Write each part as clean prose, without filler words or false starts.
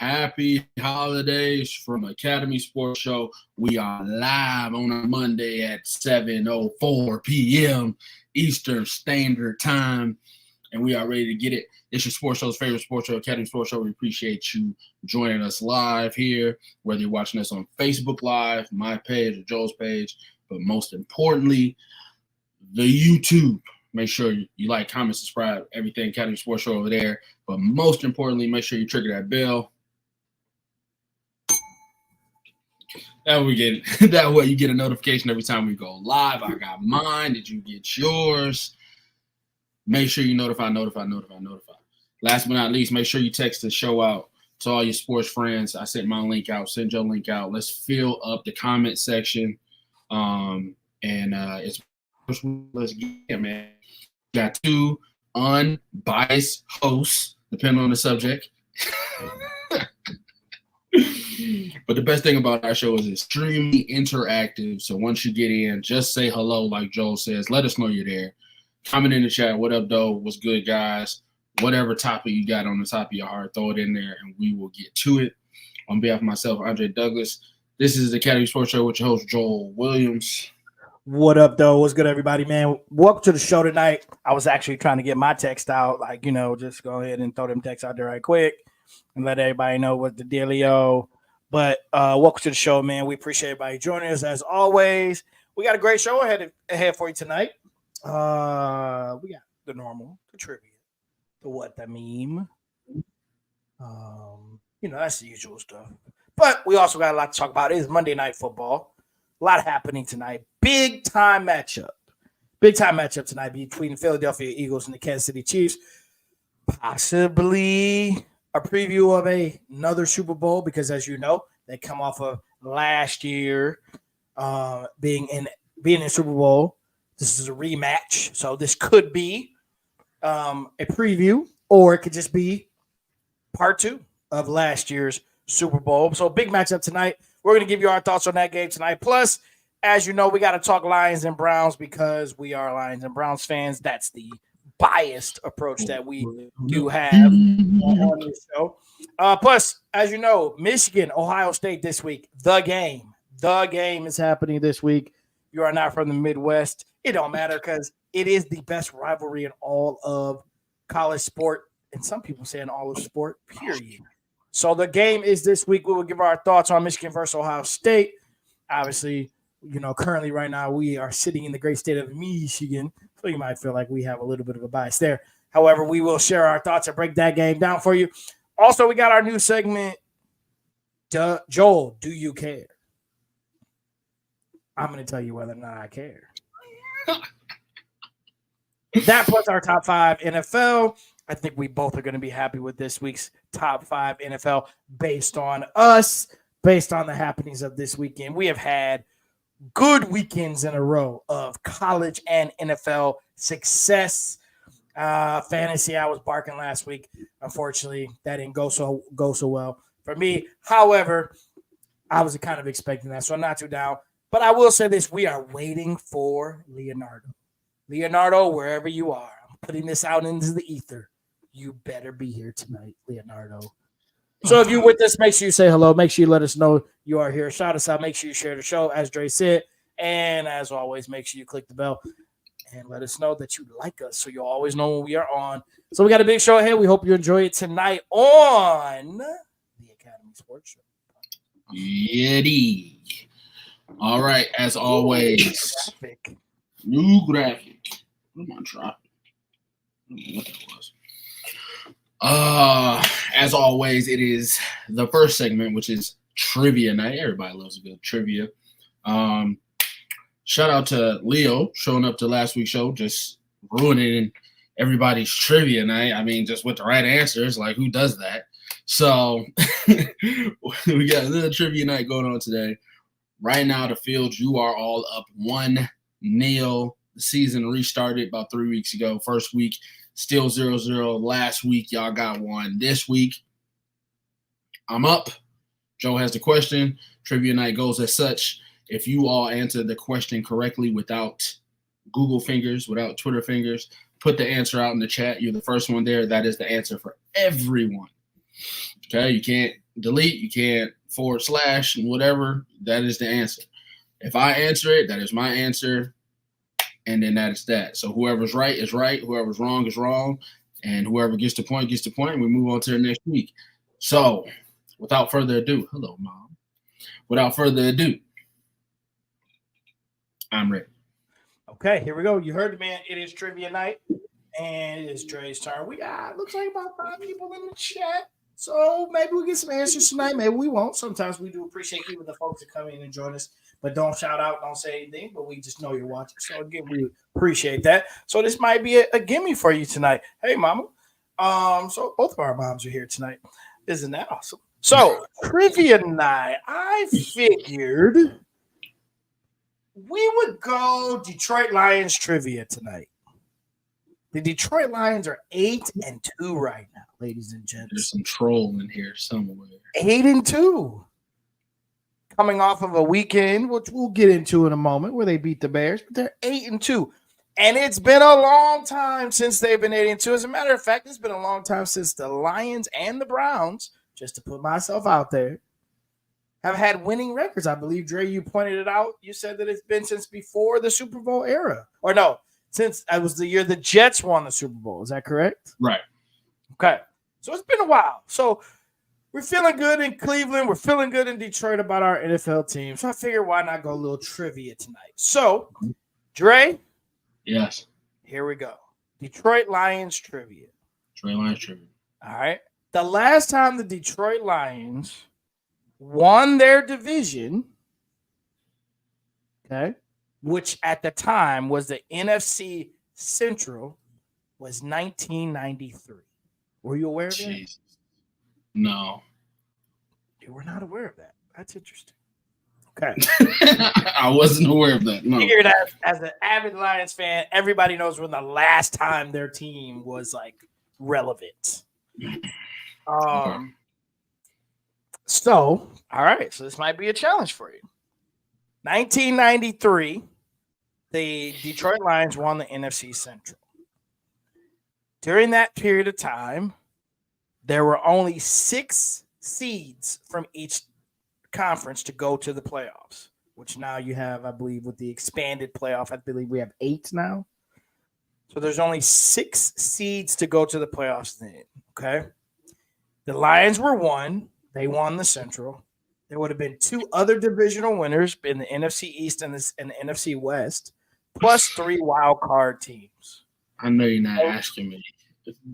Happy holidays from Academy Sports Show. We are live on a Monday at 7:04 p.m. Eastern Standard Time, and we are ready to get it. It's your sports show's favorite sports show, Academy Sports Show. We appreciate you joining us live here, whether you're watching us on Facebook Live, my page, or Joel's page, but most importantly, the YouTube. Make sure you like, comment, subscribe, everything Academy Sports Show over there. But most importantly, make sure you trigger that bell. That way you get a notification every time we go live. I got mine. Did you get yours? Make sure you notify. Last but not least, make sure you text the show out to all your sports friends. I sent my link out. Send your link out. Let's fill up the comment section. Let's get it, man. Got two unbiased hosts, depending on the subject. But the best thing about our show is it's extremely interactive. So once you get in, just say hello, like Joel says. Let us know you're there. Comment in the chat. What up, though? What's good, guys? Whatever topic you got on the top of your heart, throw it in there, and we will get to it. On behalf of myself, Andre Douglas, this is the Academy Sports Show with your host, Joel Williams. What up, though? What's good, everybody, man? Welcome to the show tonight. I was actually trying to get my text out, just go ahead and throw them texts out there right quick and let everybody know what the dealio. But welcome to the show, man. We appreciate everybody joining us as always. We got a great show ahead for you tonight. We got the normal, the trivia, the what, the meme. That's the usual stuff. But we also got a lot to talk about. It is Monday Night Football. A lot happening tonight. Big time matchup tonight between the Philadelphia Eagles and the Kansas City Chiefs. Possibly a preview of another Super Bowl because, as you know, they come off of last year being in Super Bowl. This is a rematch, so this could be a preview, or it could just be part two of last year's Super Bowl. So big matchup tonight. We're going to give you our thoughts on that game tonight. Plus, as you know, we got to talk Lions and Browns because we are Lions and Browns fans. That's the biased approach that we do have on this show. Plus, as you know, Michigan, Ohio State this week. The game is happening this week. You are not from the Midwest. It don't matter because it is the best rivalry in all of college sport, and some people say in all of sport, period. So the game is this week. We will give our thoughts on Michigan versus Ohio State. Obviously, currently right now we are sitting in the great state of Michigan, so you might feel like we have a little bit of a bias there. However, we will share our thoughts and break that game down for you. Also, we got our new segment, Joel, do you care? I'm going to tell you whether or not I care. That plus our top 5 NFL. I think we both are going to be happy with this week's top 5 NFL based on the happenings of this weekend. We have had good weekends in a row of college and NFL success. Fantasy, I was barking last week. Unfortunately, that didn't go so well for me. However, I was kind of expecting that, so I'm not too down. But I will say this. We are waiting for Leonardo. Leonardo, wherever you are, I'm putting this out into the ether. You better be here tonight, Leonardo. So if you're with us, make sure you say hello. Make sure you let us know you are here. Shout us out. Make sure you share the show, as Dre said. And as always, make sure you click the bell and let us know that you like us so you'll always know when we are on. So we got a big show ahead. We hope you enjoy it tonight on the Academy Sports Show. Yeti. All right, as always. New graphic. What am I dropping? I don't know what that was. As always, it is the first segment, which is trivia night. Everybody loves a good trivia. Shout out to Leo showing up to last week's show, just ruining everybody's trivia night. I mean, just with the right answers. Like, who does that? So we got a little trivia night going on today. Right now, the field, you are all up 1-0. The season restarted about 3 weeks ago. First week, still 0-0. Last week, y'all got one. This week, I'm up. Joe has the question. Trivia night goes as such. If you all answer the question correctly without Google fingers, without Twitter fingers, put the answer out in the chat. You're the first one there. That is the answer for everyone. Okay, you can't delete, you can't / and whatever. That is the answer. If I answer it, that is my answer, and then that is that. So whoever's right is right, whoever's wrong is wrong, and whoever gets the point gets the point. And we move on to the next week. So, without further ado, hello, Mom. Without further ado, I'm ready. Okay, here we go. You heard the man. It is trivia night, and it is Dre's turn. We got looks like about 5 people in the chat. So maybe we'll get some answers tonight. Maybe we won't. Sometimes we do appreciate even the folks that come in and join us, but don't shout out, don't say anything, but we just know you're watching. So again, we appreciate that. So this might be a gimme for you tonight. Hey, mama. So both of our moms are here tonight. Isn't that awesome? So trivia night. I figured we would go Detroit Lions trivia tonight. The Detroit Lions are 8-2 right now, ladies and gents. There's some troll in here somewhere. 8-2. Coming off of a weekend, which we'll get into in a moment, where they beat the Bears, but they're 8-2. And it's been a long time since they've been 8-2. As a matter of fact, it's been a long time since the Lions and the Browns, just to put myself out there, have had winning records. I believe, Dre, you pointed it out. You said that it's been since before the Super Bowl era. Or no, since it was the year the Jets won the Super Bowl. Is that correct? Right. Okay. So it's been a while. So we're feeling good in Cleveland. We're feeling good in Detroit about our NFL team. So I figured why not go a little trivia tonight. So, Dre. Yes. Here we go. Detroit Lions trivia. Detroit Lions trivia. All right. The last time the Detroit Lions won their division, okay, which at the time was the NFC Central, was 1993. Were you aware of that? Jesus. No. You were not aware of that. That's interesting. Okay. I wasn't aware of that. No. Figured as an avid Lions fan, everybody knows when the last time their team was like relevant. Okay. So, all right. So this might be a challenge for you. 1993, the Detroit Lions won the NFC Central. During that period of time, there were only 6 seeds from each conference to go to the playoffs, which now you have, I believe, with the expanded playoff, I believe we have 8 now. So there's only 6 seeds to go to the playoffs then, okay? The Lions were 1. They won the Central. There would have been 2 other divisional winners in the NFC East and the NFC West, plus 3 wild card teams. I know you're not asking me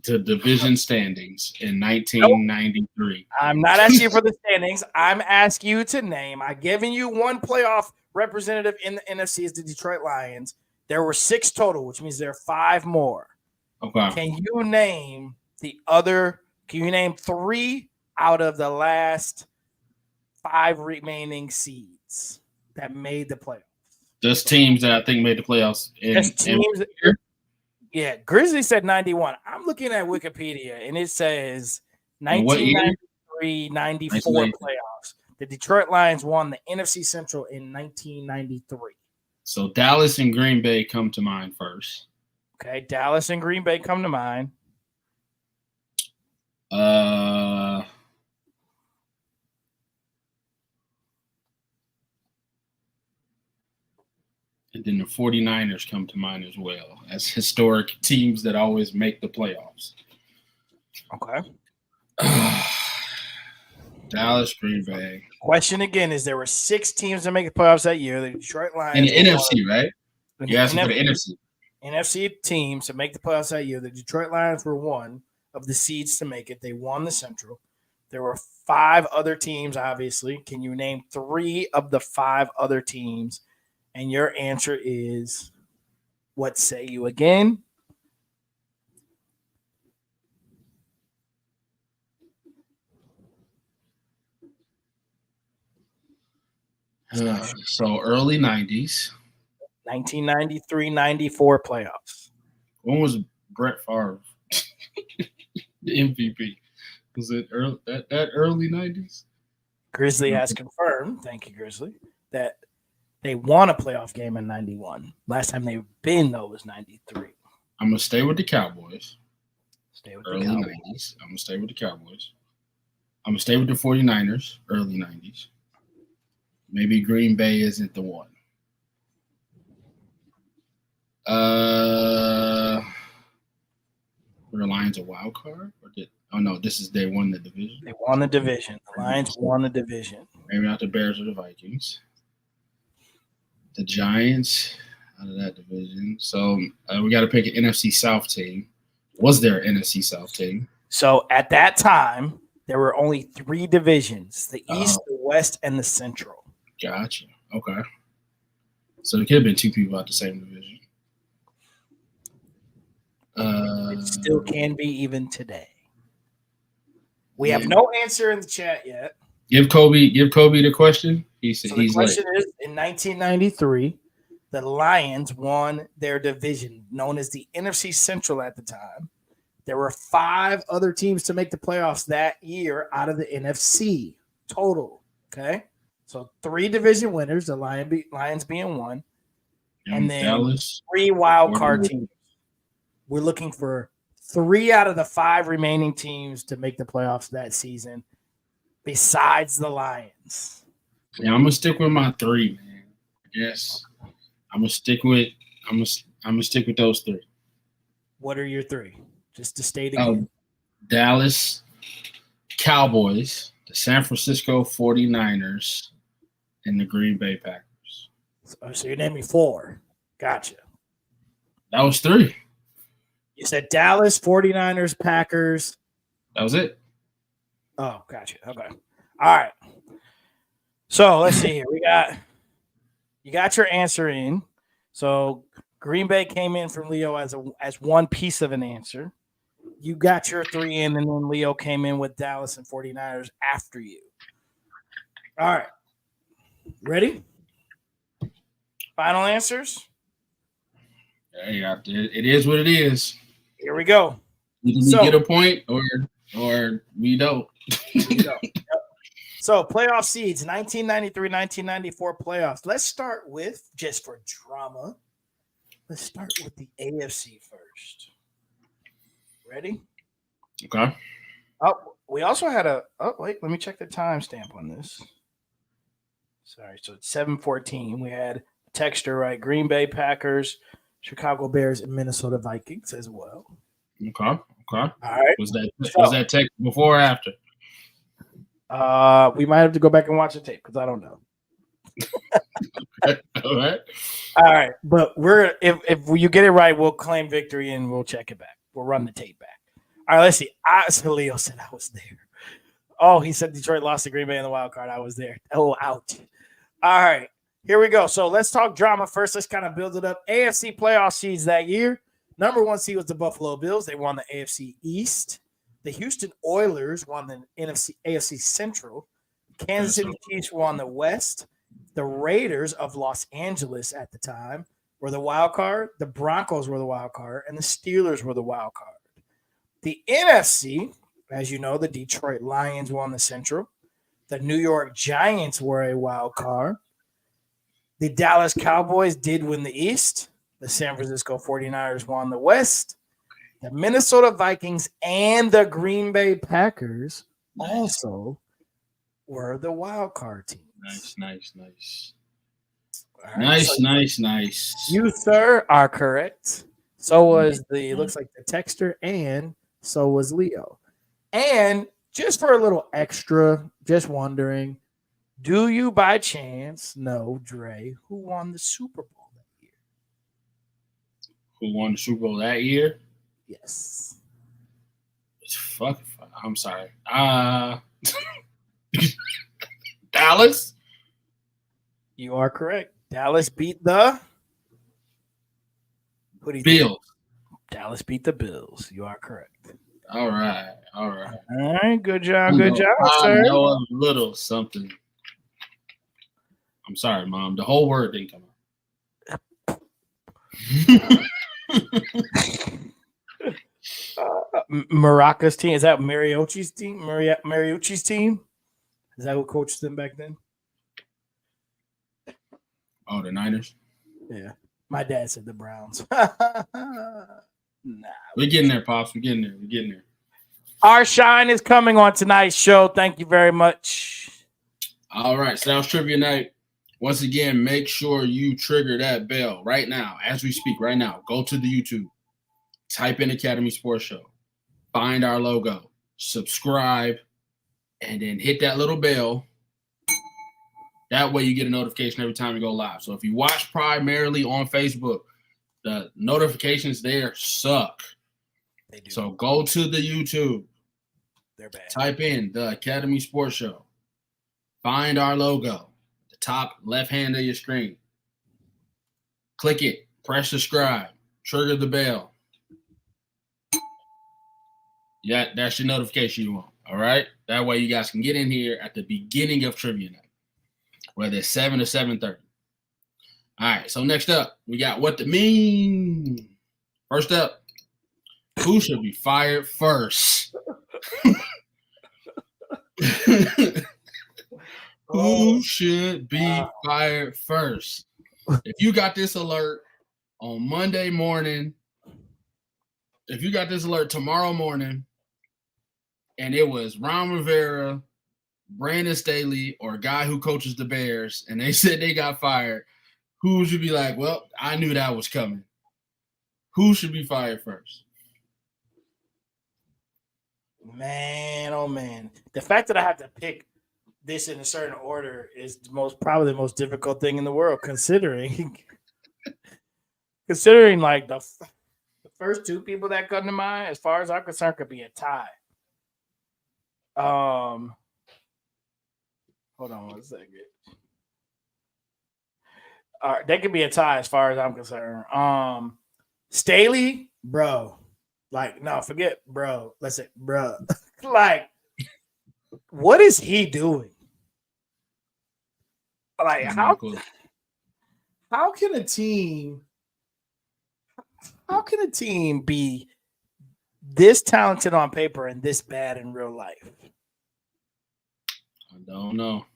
the division standings in 1993. I'm not asking you for the standings. I'm asking you to name. I've given you 1 playoff representative in the NFC is the Detroit Lions. There were 6 total, which means there are 5 more. Okay. Can you name the other? Can you name 3 out of the last 5 remaining seeds that made the playoffs? Just teams that I think made the playoffs. Yeah, Grizzly said 91. I'm looking at Wikipedia, and it says 1993-94 playoffs. The Detroit Lions won the NFC Central in 1993. So Dallas and Green Bay come to mind first. Okay, Dallas and Green Bay come to mind. And then the 49ers come to mind as well as historic teams that always make the playoffs. Okay. Dallas, Green Bay. Question again is there were 6 teams that make the playoffs that year. The Detroit Lions. In the NFC, right? You're asking for the NFC. NFC teams to make the playoffs that year. The Detroit Lions were 1 of the seeds to make it. They won the Central. There were 5 other teams, obviously. Can you name 3 of the 5 other teams? And your answer is, what say you again? So early 90s. 1993-94 playoffs. When was Brett Favre the MVP? Was it early, that early 90s? Grizzly has confirmed, thank you, Grizzly, that they won a playoff game in 91. Last time they've been, though, was 93. I'm going to stay with the Cowboys. Stay with Early the Cowboys. 90s. I'm going to stay with the Cowboys. I'm gonna stay with the 49ers, early 90s. Maybe Green Bay isn't the one. Were the Lions a wild card? Oh no, they won the division. They won the division. The Lions won the division. Maybe not the Bears or the Vikings. The Giants out of that division. So we got to pick an NFC South team. Was there an NFC South team? So at that time, there were only 3 divisions: the East, the West, and the Central. Gotcha. Okay. So there could have been 2 people out the same division. It still can be even today. We have no answer in the chat yet. Give Kobe the question. The question is, in 1993, the Lions won their division, known as the NFC Central at the time. There were 5 other teams to make the playoffs that year out of the NFC total. Okay, so 3 division winners, the Lions being one, and then Dallas, 3 wild card teams. We're looking for 3 out of the 5 remaining teams to make the playoffs that season, besides the Lions. Yeah, I'm gonna stick with my 3, man. Yes, I'm gonna stick with those 3. What are your 3? Just to state again. Dallas Cowboys, the San Francisco 49ers, and the Green Bay Packers. So you're naming 4. Gotcha. That was 3. You said Dallas, 49ers, Packers. That was it. Oh, gotcha. Okay. All right. So let's see here. You got your answer in. So Green Bay came in from Leo as one piece of an answer. You got your 3 in, and then Leo came in with Dallas and 49ers after you. All right. Ready? Final answers? Yeah, it is what it is. Here we go. Either we get a point or we don't. So playoff seeds, 1993, 1994 playoffs. Let's start with, just for drama, let's start with the AFC first. Ready? Okay. Oh, we also had let me check the timestamp on this. Sorry, so it's 7:14. We had texture, right? Green Bay Packers, Chicago Bears, and Minnesota Vikings as well. Okay. All right. Was that text before or after? We might have to go back and watch the tape because I don't know. All right. But if you get it right, we'll claim victory and we'll check it back. We'll run the tape back. All right, let's see. So Leo said I was there. Oh, he said Detroit lost to Green Bay in the wild card. I was there. Oh, ouch. All right. Here we go. So let's talk drama first. Let's kind of build it up. AFC playoff seeds that year. Number 1 seed was the Buffalo Bills. They won the AFC East. The Houston Oilers won the AFC Central. Kansas City Chiefs won the West. The Raiders of Los Angeles at the time were the wild card. The Broncos were the wild card. And the Steelers were the wild card. The NFC, as you know, the Detroit Lions won the Central. The New York Giants were a wild card. The Dallas Cowboys did win the East. The San Francisco 49ers won the West. The Minnesota Vikings and the Green Bay Packers also were the wild card teams. Nice. Right, Nice. You, sir, are correct. So was looks like the texter, and so was Leo. And just for a little extra, just wondering, do you by chance know, Dre, who won the Super Bowl that year? Who won the Super Bowl that year? Yes. Fuck. I'm sorry. Dallas? You are correct. Dallas beat the Bills. Dallas beat the Bills. You are correct. All right. All right. Good job, sir. I know a little something. I'm sorry, Mom. The whole word didn't come out. Maraca's team, is that Mariucci's team? Mariucci's team? Is that who coached them back then? Oh, the Niners? Yeah. My dad said the Browns. Nah. We're getting there, Pops. We're getting there. Our shine is coming on tonight's show. Thank you very much. All right, Styles Trivia Night. Once again, make sure you trigger that bell right now, as we speak. Right now, go to the YouTube, type in Academy Sports Show, find our logo, subscribe, and then hit that little bell. That way, you get a notification every time we go live. So if you watch primarily on Facebook, the notifications there suck. They do. So go to the YouTube. They're bad. Type in the Academy Sports Show. Find our logo, the top left hand of your screen. Click it, press subscribe, trigger the bell. Yeah, that's your notification you want. All right. That way you guys can get in here at the beginning of trivia night, whether it's 7 or 7:30. All right. So next up, we got what to mean. First up, who should be fired first? Who should be fired first? If you got this alert on Monday morning, if you got this alert tomorrow morning, and it was Ron Rivera, Brandon Staley, or a guy who coaches the Bears, and they said they got fired, who should be like, well, I knew that was coming? Who should be fired first? Man, oh man. The fact that I have to pick this in a certain order is probably the most difficult thing in the world, considering like the first two people that come to mind, as far as I'm concerned, could be a tie. Hold on one second. All right, they could be a tie as far as I'm concerned. Staley, bro. Like, no, forget bro. Let's say bro. Like, what is he doing? Like, how can a team be this talented on paper and this bad in real life? I don't know.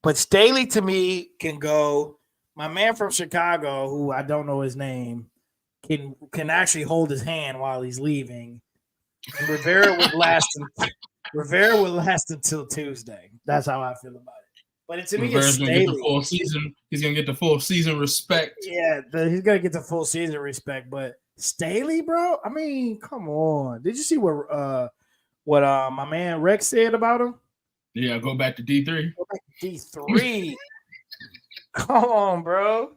But Staley, to me, can go. My man from Chicago, who I don't know his name, can actually hold his hand while he's leaving. And Rivera would last until Tuesday. That's how I feel about it. But to me, it's Staley. Get the full season. He's gonna get the full season respect. Yeah, he's gonna get the full season respect. But Staley, bro, I mean, come on. Did you see what my man Rex said about him? Yeah, go back to D3. Go back to D3. Come on, bro.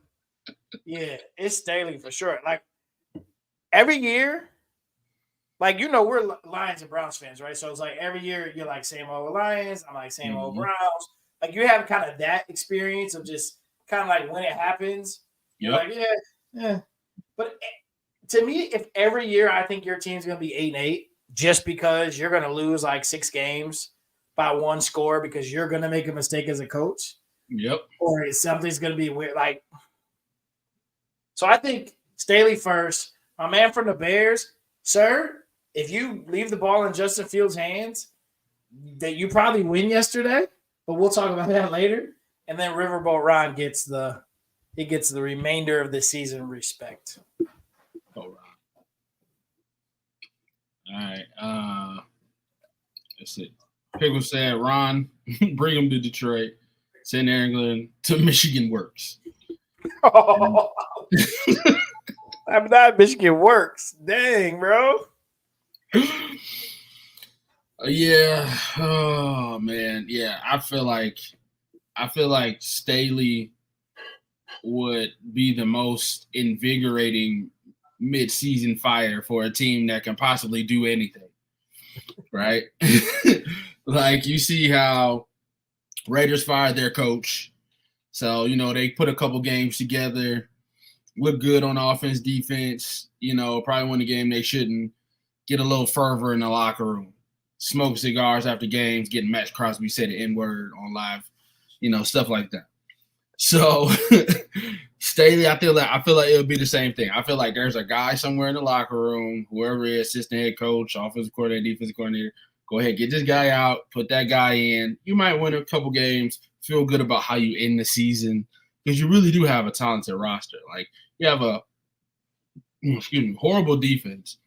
Yeah, it's Staley for sure. Like, every year, like, you know, we're Lions and Browns fans, right? So it's like every year you're like, same old Lions. I'm like, same old Browns. Like, you have kind of that experience of just kind of like when it happens, you're like, yeah. But to me, if every year I think your team's going to be 8-8 just because you're going to lose like 6 games by 1 score because you're going to make a mistake as a coach. Yep. Or something's going to be weird. Like, so I think Staley first. My man from the Bears, sir, if you leave the ball in Justin Fields' hands, that you probably win yesterday. But we'll talk about that later. And then Riverboat Ron gets the remainder of the season respect. All right. Let's see. Pickle said, Ron, bring him to Detroit. Send England to Michigan works. Oh, I'm not Michigan works. Dang, bro. Yeah. Oh man. Yeah. I feel like Staley would be the most invigorating mid-season fire for a team that can possibly do anything. Right? Like, you see how Raiders fired their coach. So, you know, they put a couple games together, look good on offense, defense, you know, probably win the game they shouldn't, get a little fervor in the locker room, smoke cigars after games, getting Max Crosby say the N-word on live, you know, stuff like that. So Staley, I feel like it'll be the same thing. I feel like there's a guy somewhere in the locker room, whoever is assistant head coach, offensive coordinator, defensive coordinator, go ahead, get this guy out, put that guy in. You might win a couple games, feel good about how you end the season, because you really do have a talented roster. Like, you have a horrible defense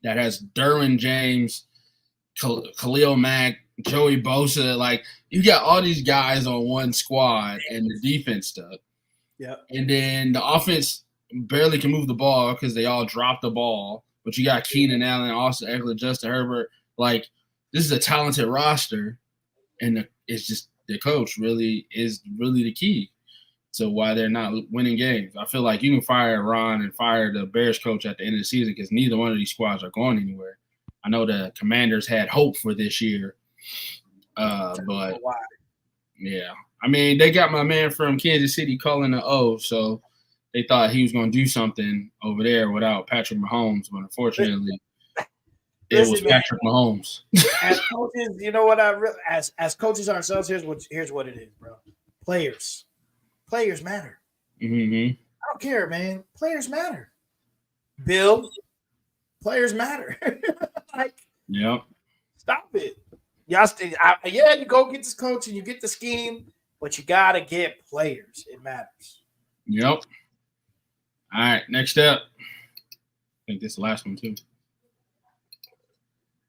that has Derwin James Khalil Mack, Joey Bosa. Like, you got all these guys on one squad and the defense stuff. Yeah. And then the offense barely can move the ball because they all drop the ball. But you got Keenan Allen, Austin Eckler, Justin Herbert. Like, this is a talented roster, and it's just the coach really is the key to why they're not winning games. I feel like you can fire Ron and fire the Bears coach at the end of the season because neither one of these squads are going anywhere. I know the Commanders had hope for this year, but yeah. I mean, they got my man from Kansas City calling the O, so they thought he was going to do something over there without Patrick Mahomes, but unfortunately, it was Patrick Mahomes. As coaches, you know what as coaches ourselves, here's what it is, bro. Players matter. Mm-hmm. I don't care, man. Players matter. Bill, players matter. Like, yeah. Stop it. You go get this coach and you get the scheme, but you gotta get players. It matters. Yep. All right, next up. I think this is the last one too.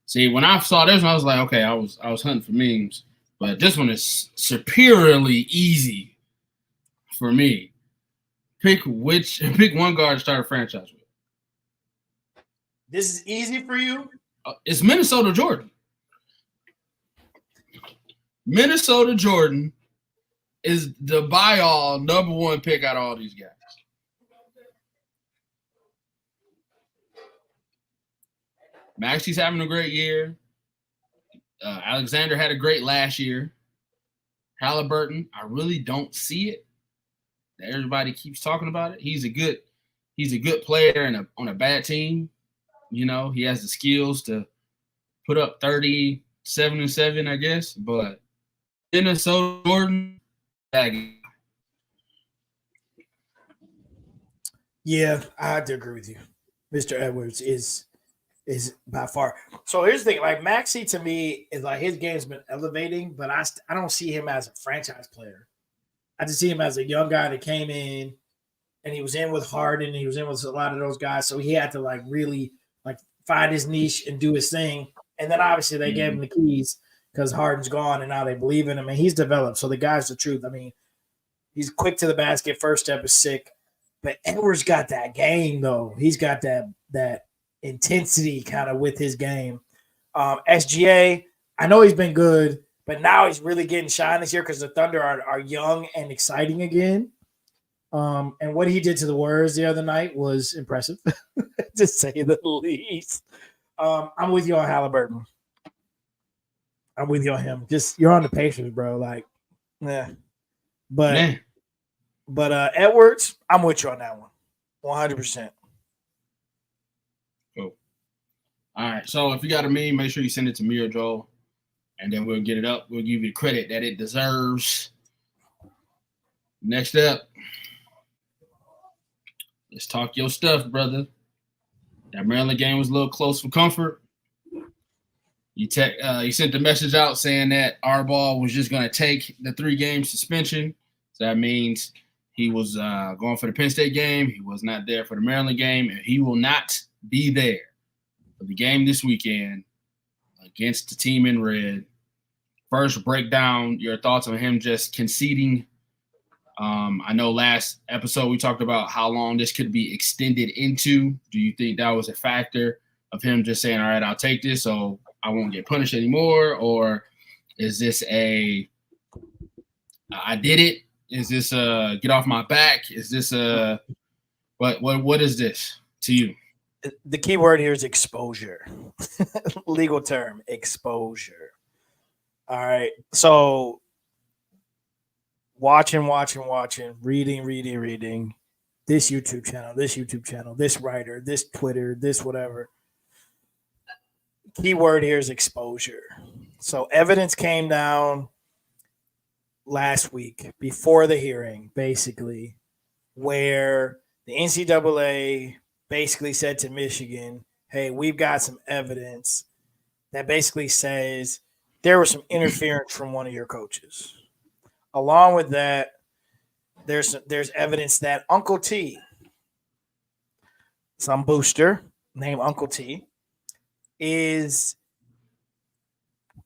See, when I saw this one, I was like, okay, I was hunting for memes, but this one is superiorly easy for me. Pick one guard to start a franchise with. This is easy for you? It's Minnesota Jordan. Minnesota Jordan is the buy-all number one pick out of all these guys. Maxi's having a great year. Alexander had a great last year. Halliburton, I really don't see it. Everybody keeps talking about it. He's a good player on a bad team. You know, he has the skills to put up 37-7, I guess. But Minnesota Jordan, yeah, I have to agree with you. Mr. Edwards is by far. So here's the thing: like Maxey to me is like his game's been elevating, but I don't see him as a franchise player. I just see him as a young guy that came in, and he was in with Harden, he was in with a lot of those guys, so he had to like really like find his niche and do his thing. And then obviously they gave him the keys because Harden's gone, and now they believe in him, and he's developed. So the guy's the truth. I mean, he's quick to the basket. First step is sick, but Edwards got that game though. He's got that intensity kind of with his game. SGA, I know he's been good, but now he's really getting shine this year because the Thunder are young and exciting again. And what he did to the Warriors the other night was impressive, to say the least. I'm with you on Halliburton. I'm with you on him. Just you're on the Pacers, bro. Like, yeah. But Edwards, I'm with you on that one. 100%. Cool. All right. So if you got a meme, make sure you send it to me or Joel, and then we'll get it up. We'll give you the credit that it deserves. Next up, let's talk your stuff, brother. That Maryland game was a little close for comfort. You sent the message out saying that Arball was just going to take the 3-game suspension. So that means he was going for the Penn State game. He was not there for the Maryland game, and he will not be there for the game this weekend against the team in red. First, break down your thoughts on him just conceding. I know last episode we talked about how long this could be extended into. Do you think that was a factor of him just saying, all right, I'll take this so I won't get punished anymore? Or is this I did it? Is this get off my back? Is this what is this to you? The key word here is exposure. Legal term, exposure. All right. So watching, reading. This YouTube channel, this writer, this Twitter, this whatever. Key word here is exposure. So evidence came down last week before the hearing, basically, where the NCAA basically said to Michigan, hey, we've got some evidence that basically says there was some interference from one of your coaches. Along with that, there's evidence that Uncle T, some booster named Uncle T, is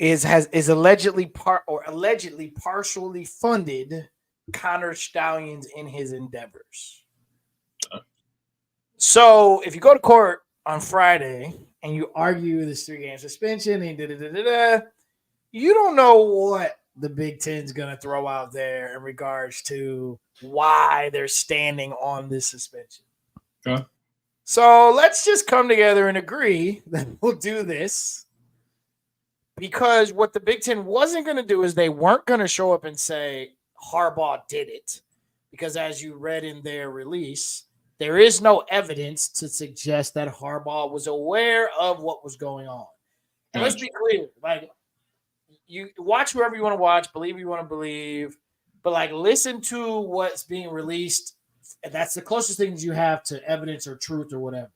is allegedly partially funded Connor Stallions in his endeavors. So if you go to court on Friday and you argue this 3-game suspension and you don't know what the Big Ten's going to throw out there in regards to why they're standing on this suspension. Okay. So let's just come together and agree that we'll do this, because what the Big Ten wasn't going to do is they weren't going to show up and say Harbaugh did it, because as you read in their release, there is no evidence to suggest that Harbaugh was aware of what was going on. And let's be clear, like, you watch whoever you want to watch, believe who you want to believe, but like listen to what's being released. And that's the closest things you have to evidence or truth or whatever.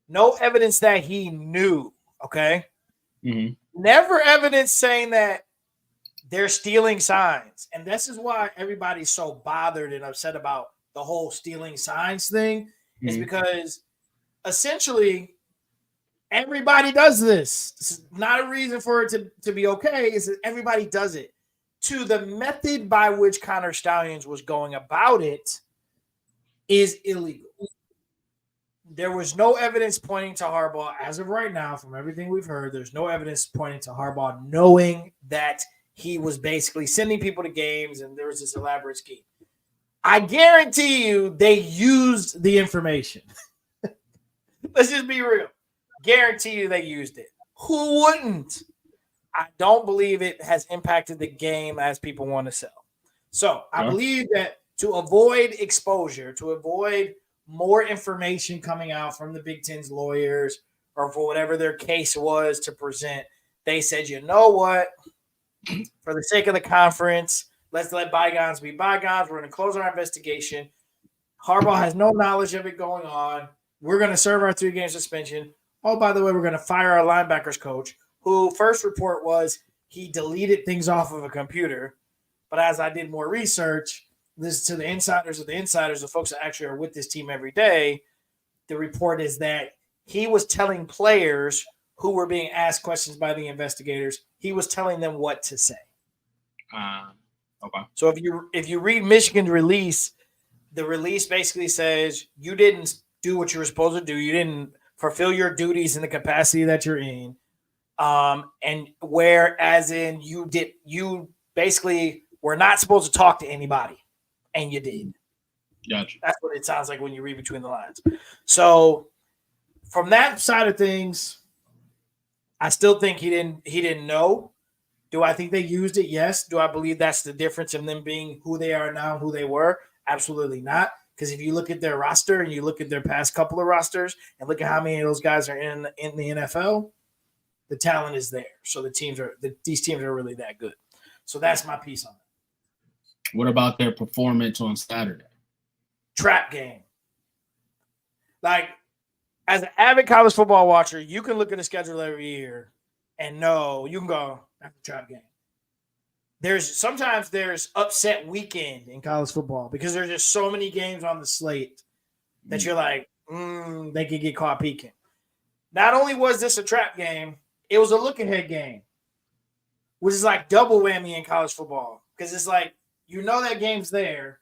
No evidence that he knew, okay? Mm-hmm. Never evidence saying that they're stealing signs. And this is why everybody's so bothered and upset about the whole stealing signs thing, is because essentially everybody does this. This is not a reason for it to be okay. Is that everybody does it. To the method by which Connor Stallions was going about it is illegal. There was no evidence pointing to Harbaugh as of right now. From everything we've heard, there's no evidence pointing to Harbaugh knowing that he was basically sending people to games and there was this elaborate scheme. I guarantee you they used the information. Let's just be real. Guarantee you they used it. Who wouldn't? I don't believe it has impacted the game as people want to sell. So I believe that to avoid exposure, to avoid more information coming out from the Big Ten's lawyers or for whatever their case was to present, they said, you know what? For the sake of the conference, let's let bygones be bygones. We're going to close our investigation. Harbaugh has no knowledge of it going on. We're going to serve our 3-game suspension. Oh, by the way, we're going to fire our linebackers coach, who first report was he deleted things off of a computer. But as I did more research, this to the insiders of the insiders, the folks that actually are with this team every day, the report is that he was telling players who were being asked questions by the investigators, he was telling them what to say. Okay. So if you read Michigan's release, the release basically says you didn't do what you were supposed to do. You didn't fulfill your duties in the capacity that you're in. And whereas in you basically were not supposed to talk to anybody, and you did. Gotcha. That's what it sounds like when you read between the lines. So from that side of things, I still think he didn't know. Do I think they used it? Yes. Do I believe that's the difference in them being who they are now, who they were? Absolutely not. Because if you look at their roster and you look at their past couple of rosters and look at how many of those guys are in the NFL, the talent is there. So these teams are really that good. So that's my piece on it. What about their performance on Saturday? Trap game. Like, as an avid college football watcher, you can look at the schedule every year and know you can go, that's a trap game. Sometimes there's upset weekend in college football because there's just so many games on the slate that you're like, they could get caught peeking. Not only was this a trap game, it was a look-ahead game, which is like double whammy in college football because it's like, you know that game's there,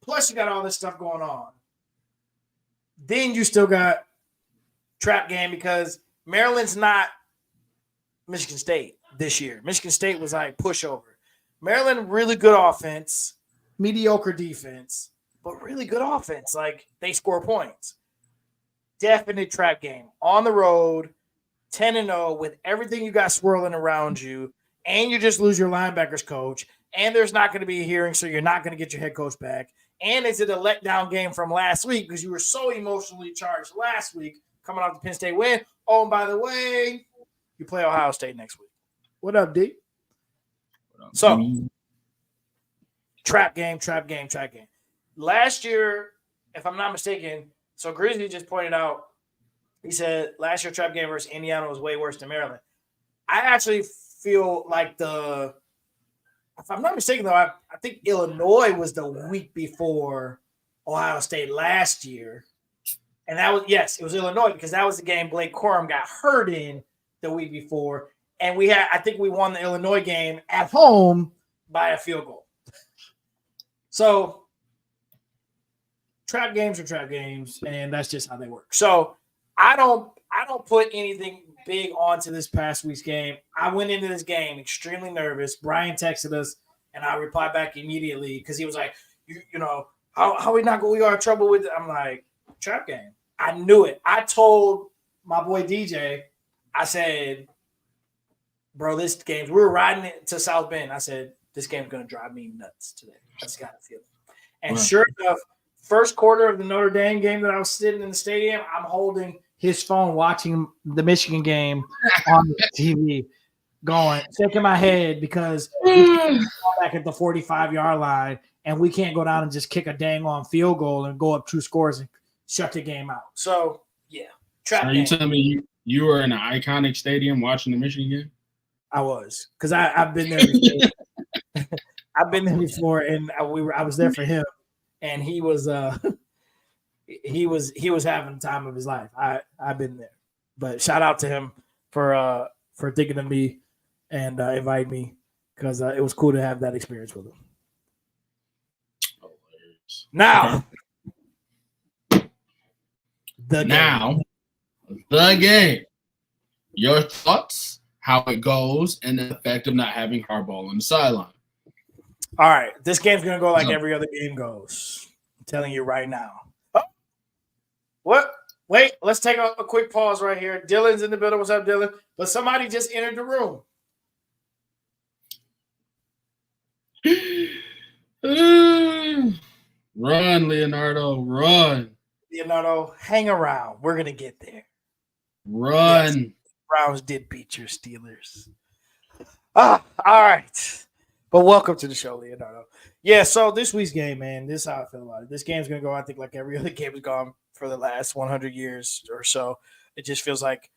plus you got all this stuff going on. Then you still got trap game because Maryland's not Michigan State this year. Michigan State was like pushover. Maryland, really good offense, mediocre defense, but really good offense. Like, they score points. Definite trap game. On the road, 10-0 with everything you got swirling around you, and you just lose your linebackers coach, and there's not going to be a hearing, so you're not going to get your head coach back. And is it a letdown game from last week because you were so emotionally charged last week coming off the Penn State win? Oh, and by the way, you play Ohio State next week. What up, D? So, trap game. Last year, if I'm not mistaken, so Grizzly just pointed out, he said last year trap game versus Indiana was way worse than Maryland. I actually feel like if I'm not mistaken, though, I think Illinois was the week before Ohio State last year. And that was, yes, it was Illinois because that was the game Blake Corum got hurt in the week before, and I think we won the Illinois game at home by a field goal. So trap games are trap games, and that's just how they work. So I don't put anything big onto this past week's game. I went into this game extremely nervous. Brian texted us, and I replied back immediately because he was like, you know, how we not going? We are in trouble with it. I'm like, trap game. I knew it. I told my boy DJ, I said, bro, this game, we were riding it to South Bend. I said, this game's going to drive me nuts today. I just got to feel it. And sure enough, first quarter of the Notre Dame game that I was sitting in the stadium, I'm holding his phone watching the Michigan game on the TV, going, shaking my head because we're back at the 45-yard line, and we can't go down and just kick a dang on field goal and go up 2 scores and shut the game out. So, yeah. Are you telling me you were in an iconic stadium watching the Michigan game? I was, because I've been there before. I've been there before, and I was there for him, and he was he was having the time of his life. I've been there, but shout out to him for thinking of me and inviting me, because it was cool to have that experience with him. Now, the game. Your thoughts, how it goes, and the effect of not having Harbaugh on the sideline. All right, this game's gonna go like every other game goes. I'm telling you right now. Oh, what? Wait, let's take a quick pause right here. Dylan's in the building. What's up, Dylan? But somebody just entered the room. Run, Leonardo, run. Leonardo, hang around. We're gonna get there. Run. Yes, Browns did beat your Steelers. All right. But welcome to the show, Leonardo. Yeah, so this week's game, man, this is how I feel about it. This game's going to go, I think, like every other game has gone for the last 100 years or so. It just feels like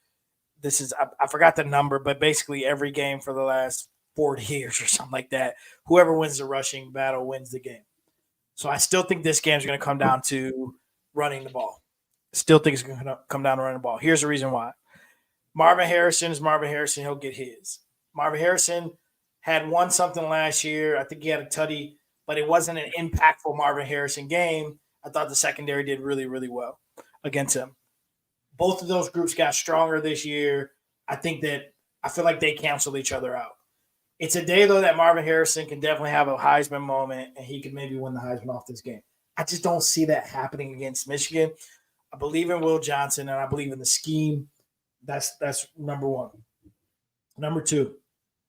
this is – I forgot the number, but basically every game for the last 40 years or something like that, whoever wins the rushing battle wins the game. So I still think this game's going to come down to running the ball. Still think it's going to come down to running the ball. Here's the reason why. Marvin Harrison is Marvin Harrison. He'll get his. Marvin Harrison had won something last year. I think he had a tutty, but it wasn't an impactful Marvin Harrison game. I thought the secondary did really, really well against him. Both of those groups got stronger this year. I feel like they canceled each other out. It's a day, though, that Marvin Harrison can definitely have a Heisman moment, and he can maybe win the Heisman off this game. I just don't see that happening against Michigan. I believe in Will Johnson, and I believe in the scheme. That's number one. Number two,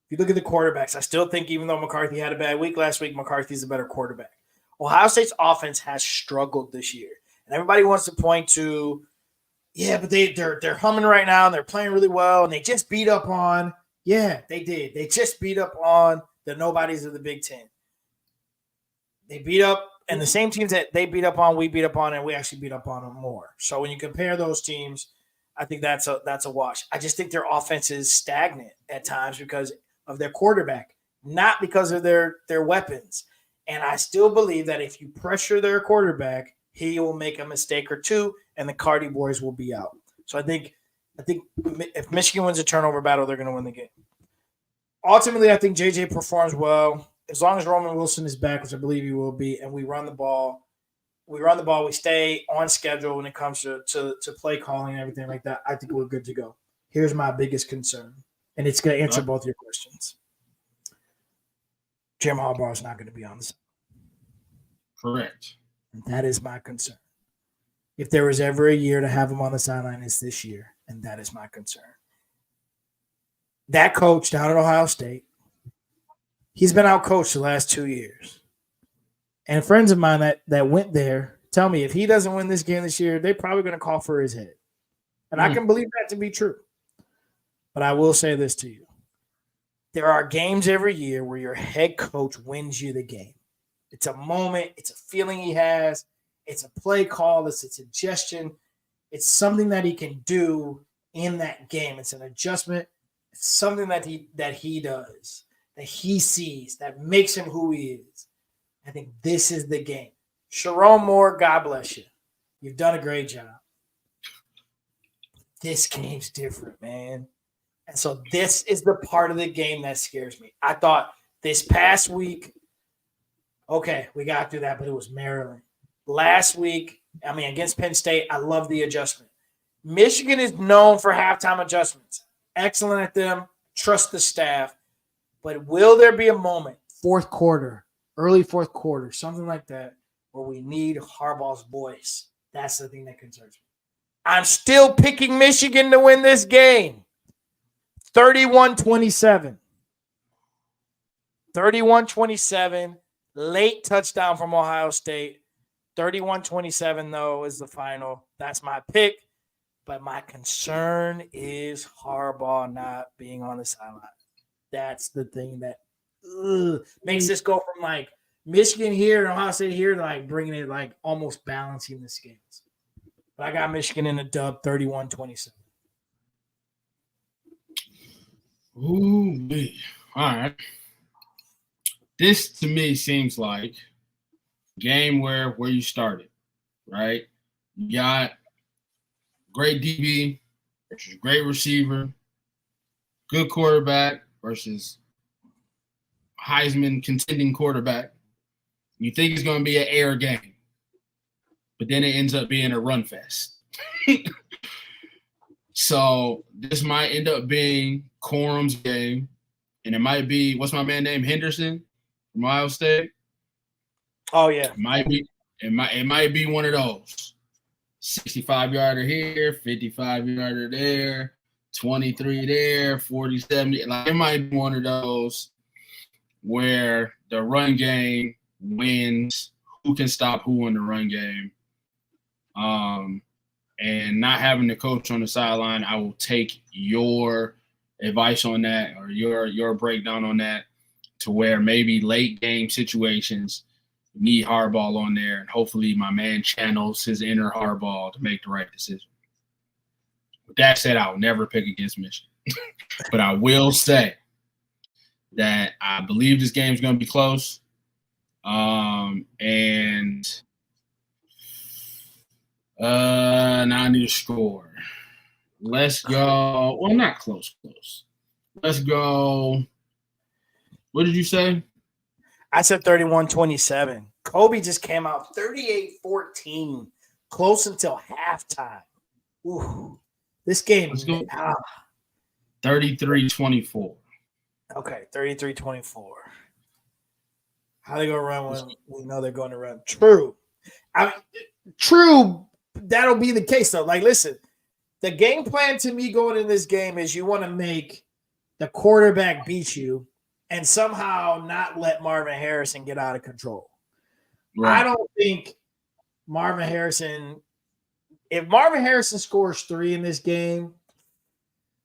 if you look at the quarterbacks, I still think even though McCarthy had a bad week last week, McCarthy's a better quarterback. Ohio State's offense has struggled this year. And everybody wants to point to, yeah, but they're humming right now, and they're playing really well, and they just beat up on – yeah, they did. They just beat up on the nobodies of the Big Ten. They beat up – and the same teams that they beat up on, we beat up on, and we actually beat up on them more. So when you compare those teams, I think that's a wash. I just think their offense is stagnant at times because of their quarterback, not because of their weapons. And I still believe that if you pressure their quarterback, he will make a mistake or two, and the Cardi boys will be out. So I think if Michigan wins a turnover battle, they're going to win the game. Ultimately, I think JJ performs well. As long as Roman Wilson is back, which I believe he will be, and we run the ball, we stay on schedule when it comes to play calling and everything like that, I think we're good to go. Here's my biggest concern, and it's going to answer both your questions. Jim Harbaugh is not going to be on the side. Correct. And that is my concern. If there was ever a year to have him on the sideline, it's this year, and that is my concern. That coach down at Ohio State, he's been out-coached the last 2 years. And friends of mine that went there tell me if he doesn't win this game this year, they're probably going to call for his head. And I can believe that to be true. But I will say this to you. There are games every year where your head coach wins you the game. It's a moment. It's a feeling he has. It's a play call. It's a suggestion. It's something that he can do in that game. It's an adjustment. It's something that he does, that he sees, that makes him who he is. I think this is the game. Sharon Moore, God bless you. You've done a great job. This game's different, man. And so this is the part of the game that scares me. I thought this past week, okay, we got through that, but it was Maryland. Last week, against Penn State, I love the adjustment. Michigan is known for halftime adjustments. Excellent at them. Trust the staff. But will there be a moment, fourth quarter, early fourth quarter, something like that, where we need Harbaugh's voice? That's the thing that concerns me. I'm still picking Michigan to win this game. 31-27. 31-27. Late touchdown from Ohio State. 31-27, though, is the final. That's my pick. But my concern is Harbaugh not being on the sideline. That's the thing that makes this go from like Michigan here and Ohio State here to like bringing it like almost balancing the scales. But I got Michigan in a dub, 31-27. Ooh, all right. This to me seems like a game where you started, right? You got great DB versus great receiver, good quarterback versus Heisman contending quarterback. You think it's going to be an air game, but then it ends up being a run fest. So this might end up being Corum's game, and it might be, what's my man name, Henderson from Ohio State? Oh yeah, it might be one of those 65-yarder here, 55-yarder there, 23 there, 40-70. Like it might be one of those where the run game wins. Who can stop who in the run game? And not having the coach on the sideline, I will take your advice on that or your breakdown on that to where maybe late game situations need Harbaugh on there, and hopefully my man channels his inner Harbaugh to make the right decision. With that said, I'll never pick against Michigan. But I will say that I believe this game's going to be close. Now I need a score. Let's go. Well, not close. Let's go. What did you say? I said 31-27. Kobe just came out 38-14, close until halftime. Ooh, this game. Let's go. 33-24. Okay, 33-24. How they gonna run when we know they're going to run? True. True. That'll be the case though. Like, listen, the game plan to me going in this game is you want to make the quarterback beat you and somehow not let Marvin Harrison get out of control. Right. I don't think Marvin Harrison – if Marvin Harrison scores 3 in this game,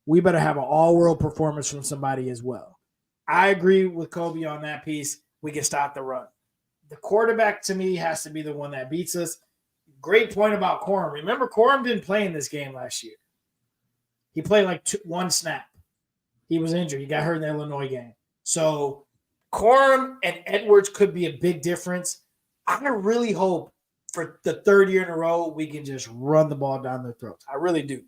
we better have an all-world performance from somebody as well. I agree with Kobe on that piece. We can stop the run. The quarterback, to me, has to be the one that beats us. Great point about Corum. Remember, Corum didn't play in this game last year. He played like one snap. He was injured. He got hurt in the Illinois game. So Corum and Edwards could be a big difference. I really hope for the third year in a row we can just run the ball down their throats. I really do.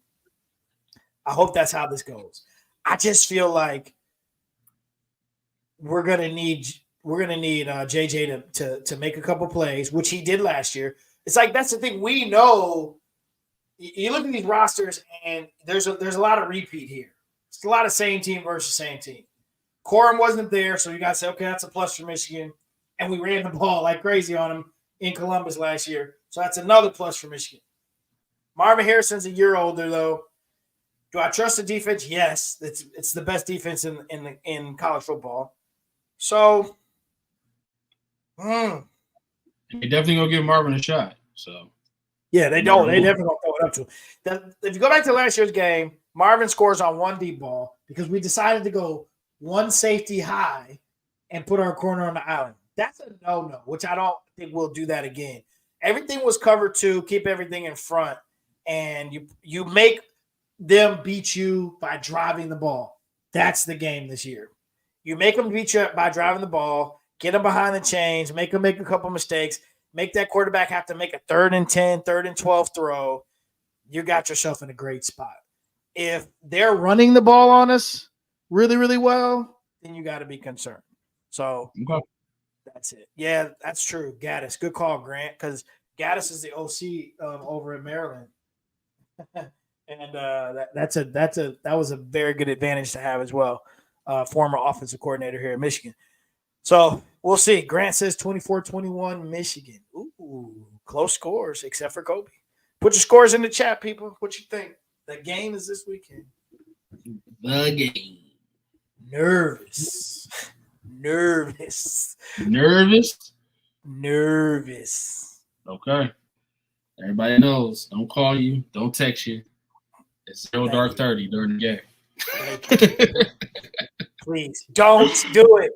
I hope that's how this goes. I just feel like we're gonna need JJ to make a couple plays, which he did last year. It's like that's the thing. We know you look at these rosters and there's a lot of repeat here. It's a lot of same team versus same team. Corum wasn't there, so you got to say, okay, that's a plus for Michigan. And we ran the ball like crazy on him in Columbus last year. So that's another plus for Michigan. Marvin Harrison's a year older, though. Do I trust the defense? Yes. It's the best defense in college football. So, They definitely going to give Marvin a shot. So, yeah, they don't. They definitely going to throw it up to him. If you go back to last year's game, Marvin scores on one deep ball because we decided to go one safety high and put our corner on the island. That's a no-no, which I don't think we'll do that again. Everything was covered to keep everything in front, and you make them beat you by driving the ball. That's the game this year. You make them beat you by driving the ball, get them behind the chains, make them make a couple mistakes, make that quarterback have to make a 3rd and 10, 3rd and 12 throw. You got yourself in a great spot. If they're running the ball on us really, really well, then you got to be concerned. So Okay. that's it. Yeah, that's true. Gaddis, good call, Grant, because Gaddis is the OC over in Maryland, and that was a very good advantage to have as well. Former offensive coordinator here in Michigan. So we'll see. Grant says 24-21 Michigan. Ooh, close scores except for Kobe. Put your scores in the chat, people. What you think? The game is this weekend. The game. Nervous. Okay. Everybody knows. Don't call you. Don't text you. It's dark 30 during the game. Please don't do it.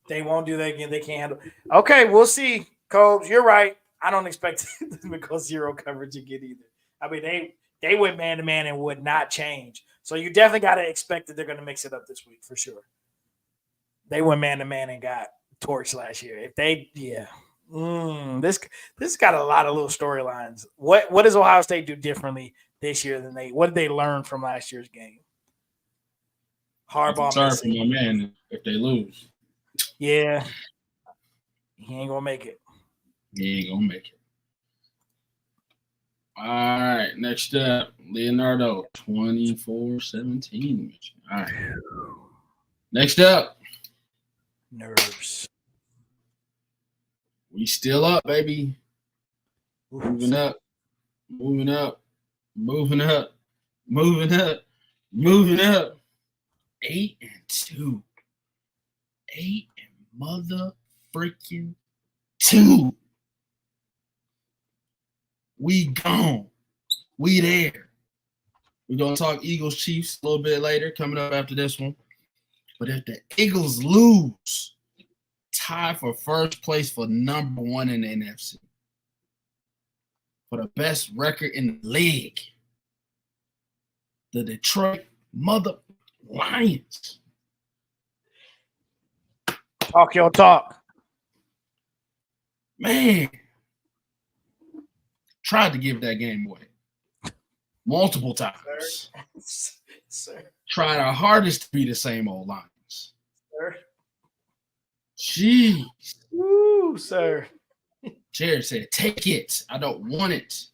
They won't do that again. They can't handle it. Okay, we'll see. Cobes, you're right. I don't expect them to go zero coverage again either. I mean, they went man-to-man and would not change. So you definitely got to expect that they're going to mix it up this week for sure. They went man-to-man and got torched last year. If they, this got a lot of little storylines. What does Ohio State do differently this year than what did they learn from last year's game? Harbaugh. Sorry for my man if they lose. Yeah. He ain't going to make it. All right, next up, Leonardo, 24-17. All right. Next up. Nerves. We still up, baby. Moving up. 8-2. 8-2. We gone. We there. We're going to talk Eagles Chiefs a little bit later, coming up after this one. But if the Eagles lose, tie for first place for number one in the NFC. For the best record in the league. The Detroit Mother Lions. Talk your talk. Man. Tried to give that game away multiple times. Sir. Tried our hardest to be the same old Lions. Sir. Jeez. Woo, sir. Jared said, take it. I don't want it.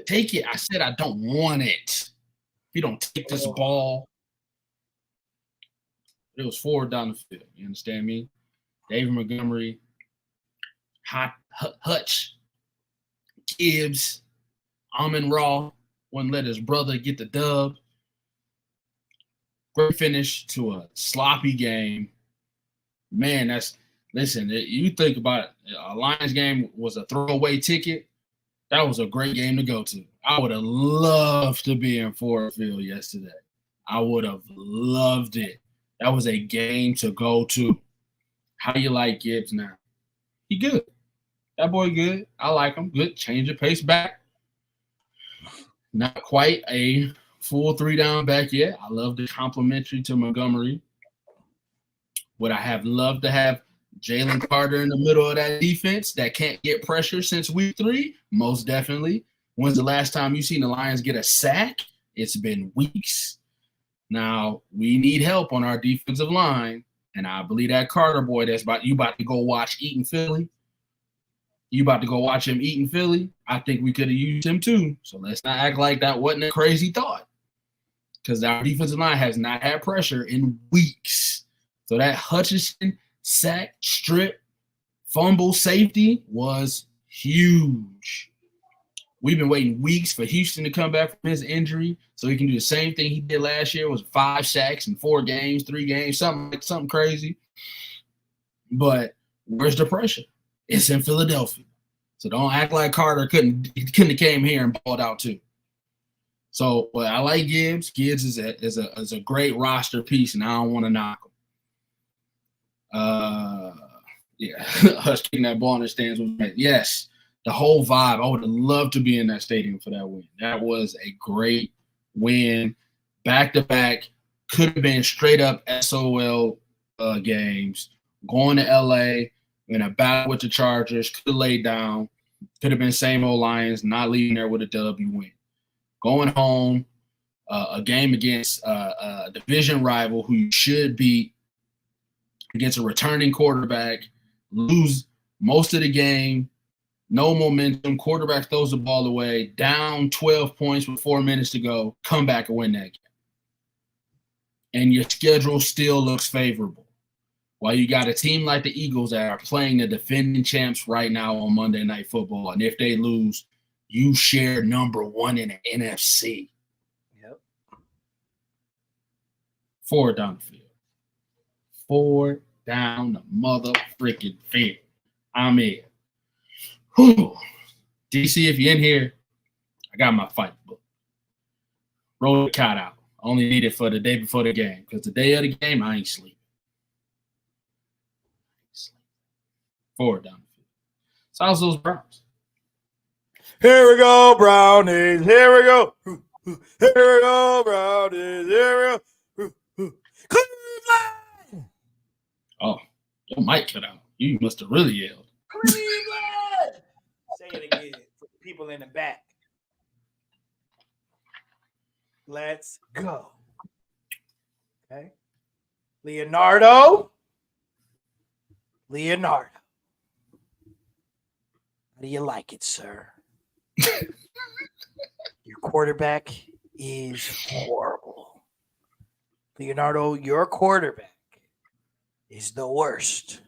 Take it. I said I don't want it. If you don't take this ball. It was forward down the field. You understand me? David Montgomery, Hutch, Gibbs, Amon-Ra wouldn't let his brother get the dub. Great finish to a sloppy game. Man, listen, you think about it, a Lions game was a throwaway ticket. That was a great game to go to. I would have loved to be in Ford Field yesterday. I would have loved it. That was a game to go to. How you like Gibbs now? He good. That boy good. I like him. Good. Change of pace back. Not quite a full 3-down back yet. I love the complimentary to Montgomery. Would I have loved to have Jalen Carter in the middle of that defense that can't get pressure since week 3? Most definitely. When's the last time you seen the Lions get a sack? It's been weeks. Now, we need help on our defensive line, and I believe that Carter boy you about to go watch Eaton Philly. You about to go watch him eating Philly? I think we could have used him too. So let's not act like that wasn't a crazy thought. Because our defensive line has not had pressure in weeks. So that Hutchinson sack, strip, fumble, safety was huge. We've been waiting weeks for Houston to come back from his injury so he can do the same thing he did last year. It was 5 sacks in 4 games, 3 games, something crazy. But where's the pressure? It's in Philadelphia. So don't act like Carter couldn't have came here and balled out too. So, but I like Gibbs. Gibbs is a great roster piece, and I don't want to knock him. Yeah, us kicking that ball in the stands was great. Yes, the whole vibe. I would have loved to be in that stadium for that win. That was a great win, back to back. Could have been straight up SOL games. Going to LA. In a battle with the Chargers, could have laid down, could have been same old Lions, not leaving there with a W win. Going home, a game against a division rival who you should beat, against a returning quarterback, lose most of the game, no momentum, quarterback throws the ball away, down 12 points with 4 minutes to go, come back and win that game. And your schedule still looks favorable. While you got a team like the Eagles that are playing the defending champs right now on Monday Night Football, and if they lose, you share number one in the NFC. Yep. 4 down the field. 4 down the mother freaking field. I'm in. Whew. DC, if you're in here, I got my fight book. Roll the cat out. I only need it for the day before the game, because the day of the game, I ain't sleeping. 4 down the field. So how's those Browns? Here we go, Brownies. Here we go. Here we go, Brownies. Here we go. Cleveland! Oh, your mic cut out. You must have really yelled. Cleveland! Say it again for the people in the back. Let's go. Okay. Leonardo. How do you like it, sir? Your quarterback is horrible. Leonardo, your quarterback is the worst.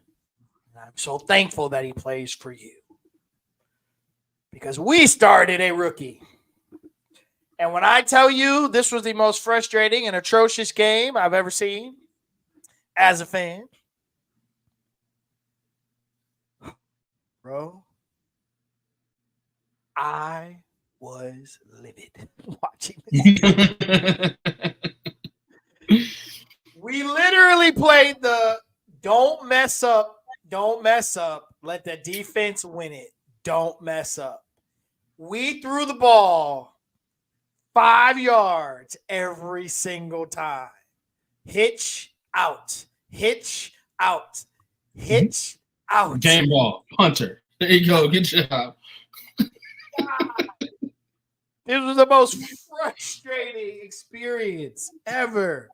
And I'm so thankful that he plays for you. Because we started a rookie. And when I tell you this was the most frustrating and atrocious game I've ever seen as a fan, bro, I was livid watching this. We literally played the don't mess up, let the defense win it, don't mess up. We threw the ball 5 yards every single time. Hitch out. Game ball, punter. There you go. Good job. This was the most frustrating experience ever.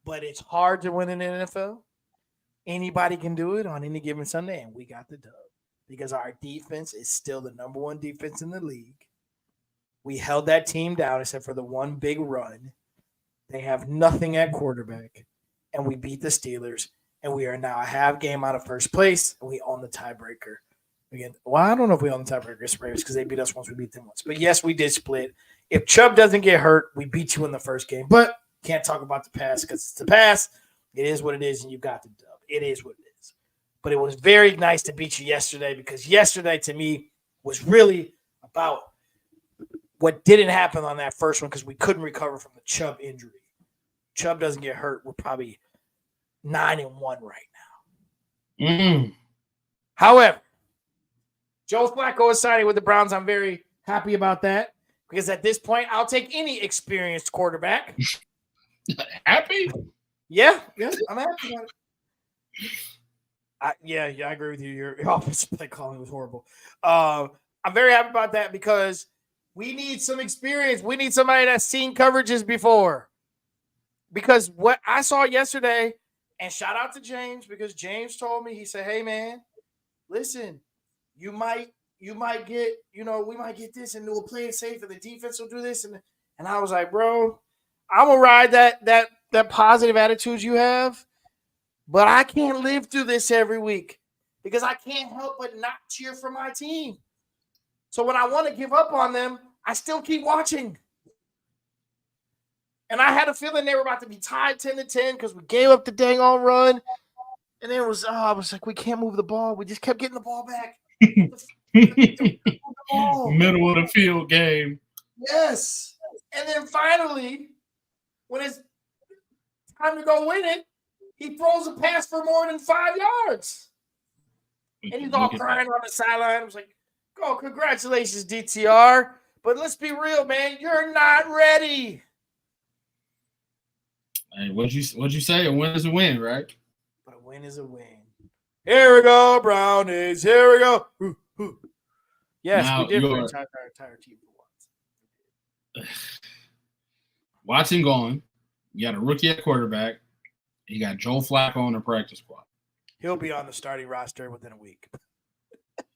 But it's hard to win in the NFL. Anybody can do it on any given Sunday, and we got the dub. Because our defense is still the number one defense in the league. We held that team down except for the one big run. They have nothing at quarterback. And we beat the Steelers. And we are now a half game out of first place. And we own the tiebreaker. Again, well, I don't know if we own the tiebreaker because they beat us once, we beat them once. But yes, we did split. If Chubb doesn't get hurt, we beat you in the first game. But can't talk about the past because it's the past. It is what it is, and you got the dub. It is what it is. But it was very nice to beat you yesterday because yesterday to me was really about what didn't happen on that first one because we couldn't recover from the Chubb injury. Chubb doesn't get hurt, we're probably 9-1 right now. However, Joe Flacco is signing with the Browns. I'm very happy about that because at this point, I'll take any experienced quarterback. Happy? Yeah, I'm happy about it. I agree with you. Your offensive play calling was horrible. I'm very happy about that because we need some experience. We need somebody that's seen coverages before. Because what I saw yesterday, and shout out to James because James told me, he said, hey, man, listen, you might get, we might get this and we'll play it safe and the defense will do this. And I was like, bro, I'm going to ride that positive attitude you have, but I can't live through this every week because I can't help but not cheer for my team. So when I want to give up on them, I still keep watching. And I had a feeling they were about to be tied 10-10 because we gave up the dang on run. And then I was like, we can't move the ball. We just kept getting the ball back. Middle of the field game. Yes. And then finally, when it's time to go win it, he throws a pass for more than 5 yards. And he's all crying on the sideline. I was like, oh, congratulations, DTR. But let's be real, man. You're not ready. Hey, what'd you say? A win is a win, right? But a win is a win. Here we go, Brownies. Here we go. Yes, now we did for the entire team for once. Watson gone. You got a rookie at quarterback. You got Joe Flacco on the practice squad. He'll be on the starting roster within a week.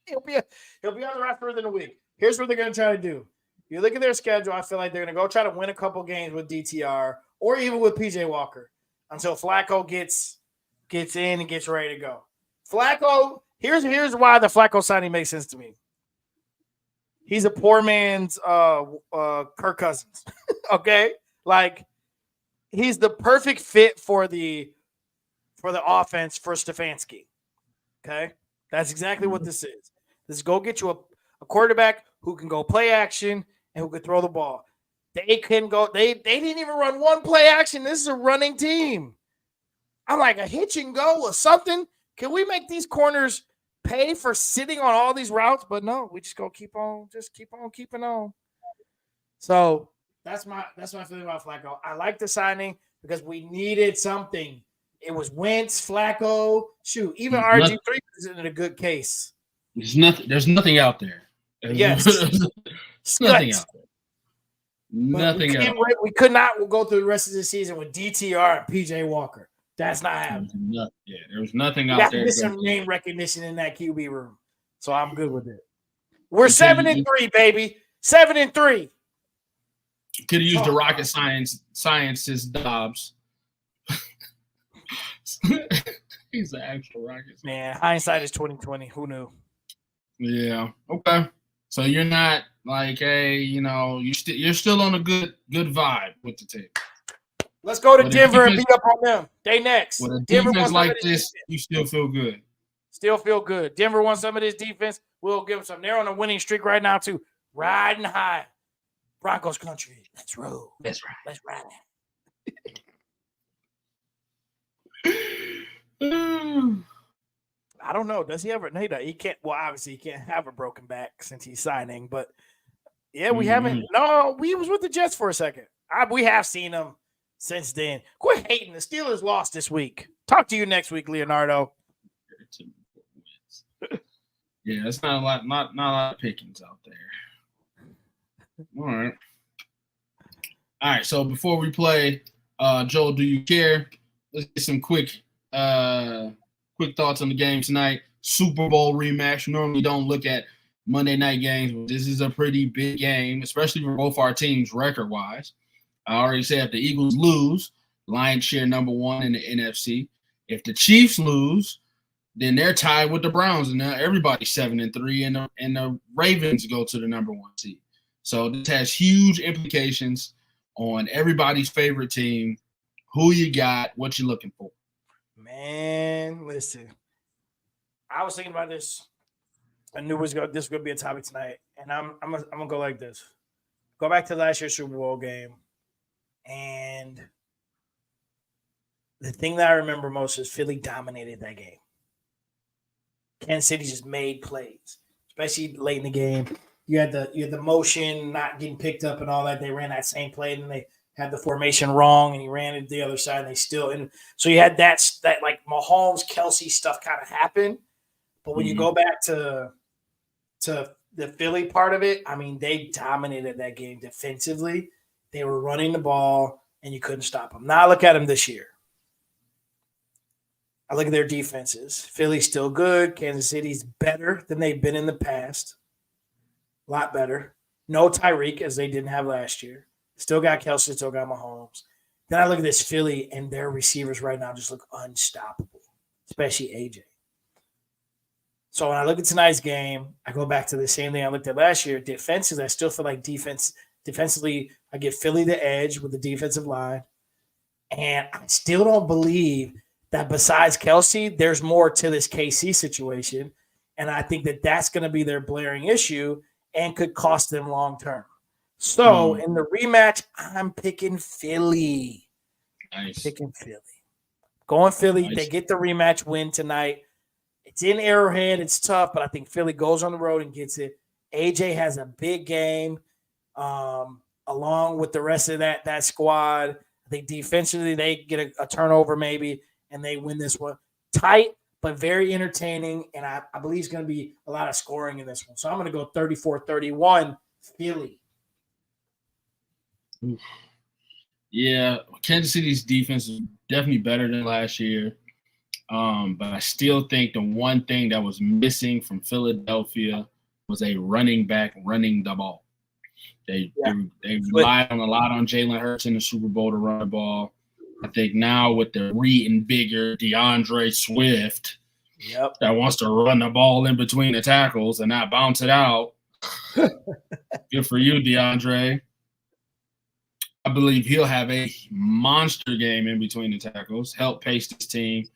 he'll be on the roster within a week. Here's what they're going to try to do. You look at their schedule, I feel like they're going to go try to win a couple games with DTR or even with PJ Walker until Flacco gets in and gets ready to go. Flacco, here's why the Flacco signing makes sense to me. He's a poor man's Kirk Cousins. Okay? Like, he's the perfect fit for the offense for Stefanski. Okay? That's exactly what this is. This is go get you a quarterback who can go play action and who can throw the ball. They can go. They didn't even run one play action. This is a running team. I'm like a hitch and go or something. Can we make these corners pay for sitting on all these routes? But no, we just go keep on keeping on. So that's my feeling about Flacco. I like the signing because we needed something. It was Wentz, Flacco. Shoot, even RG3 is in a good case. There's nothing out there. Yes. There's nothing out there. Nothing else. We could not go through the rest of the season with DTR and PJ Walker. That's not happening. There's nothing out there. There's some name recognition in that QB room. So I'm good with it. We're 7-3, baby. 7-3. Could have used the rocket scientist Dobbs. He's the actual rocket. Man, hindsight is 2020. Who knew? Yeah. Okay. So you're not like, hey, you're still on a good vibe with the team. Let's go to Denver and beat up on them. They next. With a Denver defense like this, you still feel good. Still feel good. Denver wants some of this defense. We'll give them some. They're on a winning streak right now, too. Riding high. Broncos country. Let's roll. That's right. Let's ride. I don't know. Does he ever? No, he can't. Well, obviously, he can't have a broken back since he's signing. But, yeah, we haven't. No, we was with the Jets for a second. We have seen him since then. Quit hating. The Steelers lost this week. Talk to you next week, Leonardo. Yeah, it's not a lot of pickings out there. All right. So before we play, Joel, do you care? Let's get some quick thoughts on the game tonight. Super Bowl rematch. Normally don't look at Monday night games, but this is a pretty big game, especially for both our teams record-wise. I already said if the Eagles lose, Lions share number one in the NFC. If the Chiefs lose, then they're tied with the Browns, and now everybody's 7-3, and the Ravens go to the number one seed. So this has huge implications on everybody's favorite team. Who you got? What you looking for? Man, listen. I was thinking about this. I knew this was going to be a topic tonight, and I'm gonna go like this. Go back to last year's Super Bowl game, and the thing that I remember most is Philly dominated that game. Kansas City just made plays, especially late in the game. You had the motion not getting picked up and all that. They ran that same play, and they had the formation wrong, and he ran it the other side, and they still – and so you had that like Mahomes, Kelsey stuff kind of happen. But when you go back to the Philly part of it, I mean, they dominated that game defensively. They were running the ball, and you couldn't stop them. Now I look at them this year. I look at their defenses. Philly's still good. Kansas City's better than they've been in the past. A lot better. No Tyreek, as they didn't have last year. Still got Kelsey, still got Mahomes. Then I look at this Philly, and their receivers right now just look unstoppable, especially AJ. So when I look at tonight's game, I go back to the same thing I looked at last year. Defensively, I still feel like defensively, I give Philly the edge with the defensive line. And I still don't believe that besides Kelsey, there's more to this KC situation. And I think that that's going to be their blaring issue and could cost them long term. So in the rematch, I'm picking Philly. Nice. Picking Philly. Going Philly. Nice. They get the rematch win tonight. It's in Arrowhead. It's tough, but I think Philly goes on the road and gets it. AJ has a big game along with the rest of that squad. I think defensively they get a turnover maybe, and they win this one. Tight, but very entertaining, and I believe it's going to be a lot of scoring in this one. So I'm going to go 34-31 Philly. Yeah, Kansas City's defense is definitely better than last year. But I still think the one thing that was missing from Philadelphia was a running back running the ball. They relied on a lot on Jalen Hurts in the Super Bowl to run the ball. I think now with the reinvigorated DeAndre Swift that wants to run the ball in between the tackles and not bounce it out. Good for you, DeAndre. I believe he'll have a monster game in between the tackles, help pace this team,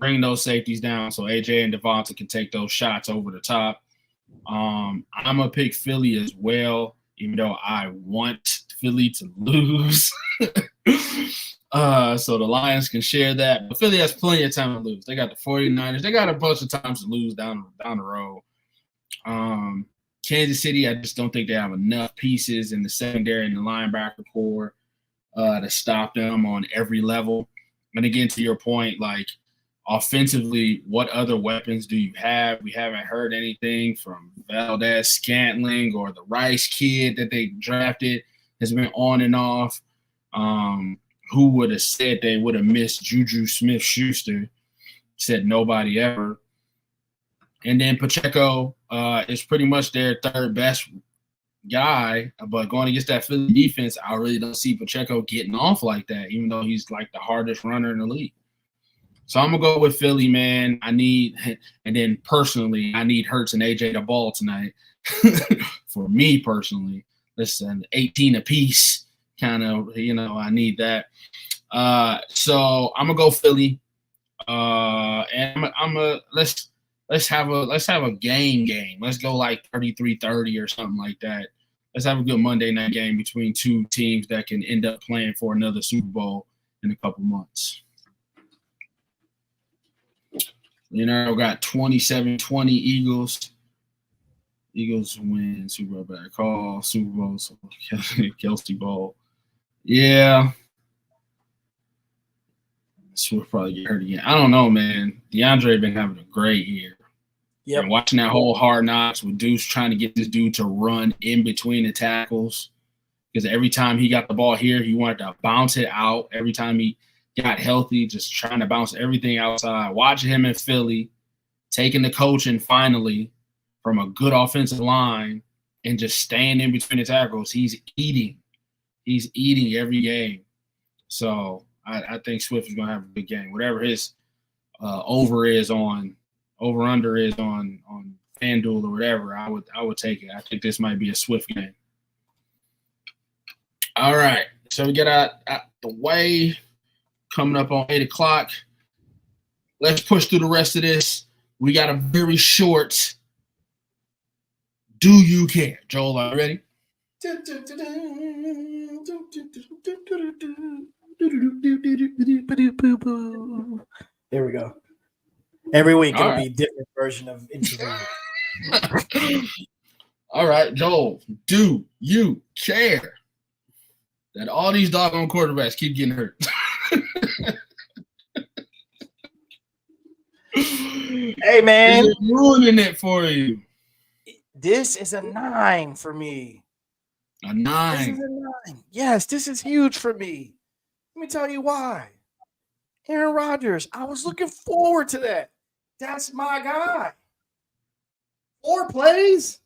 bring those safeties down so AJ and Devonta can take those shots over the top. I'm going to pick Philly as well, even though I want Philly to lose. So the Lions can share that. But Philly has plenty of time to lose. They got the 49ers. They got a bunch of times to lose down the road. Kansas City, I just don't think they have enough pieces in the secondary and the linebacker core to stop them on every level. And again, to your point, like offensively, what other weapons do you have? We haven't heard anything from Valdez-Scantling or the Rice kid that they drafted has been on and off. Who would have said they would have missed Juju Smith-Schuster? Said nobody ever. And then Pacheco is pretty much their third best guy. But going against that Philly defense, I really don't see Pacheco getting off like that, even though he's like the hardest runner in the league. So I'm going to go with Philly, man. And then personally, I need Hurts and AJ the ball tonight. For me personally, listen, 18 apiece, kind of, I need that. So I'm going to go Philly. And let's have a game. Let's go like 33-30 or something like that. Let's have a good Monday night game between two teams that can end up playing for another Super Bowl in a couple months. Leonardo got 27-20 Eagles. Eagles win Super Bowl. Bad call. Super Bowl. So Kelsey Bowl. Yeah. Swift probably get hurt again. I don't know, man. DeAndre been having a great year. Yeah, watching that whole Hard Knocks with Deuce trying to get this dude to run in between the tackles, because every time he got the ball here, he wanted to bounce it out. Every time he got healthy, just trying to bounce everything outside. Watching him in Philly, taking the coaching finally from a good offensive line and just staying in between the tackles. He's eating. He's eating every game. So I think Swift is going to have a big game. Whatever his over-under is on FanDuel or whatever, I would take it. I think this might be a Swift game. All right. So we get out the way, coming up on 8 o'clock. Let's push through the rest of this. We got a very short Do You Care? Joel, are you ready? There we go. Every week it'll be a different version of interview. All right, Joel, do you care that all these doggone quarterbacks keep getting hurt? Hey, man. Is it ruining it for you? This is a 9 for me. A 9? This is a 9. Yes, this is huge for me. Let me tell you why. Aaron Rodgers, I was looking forward to that. That's my guy. 4 plays?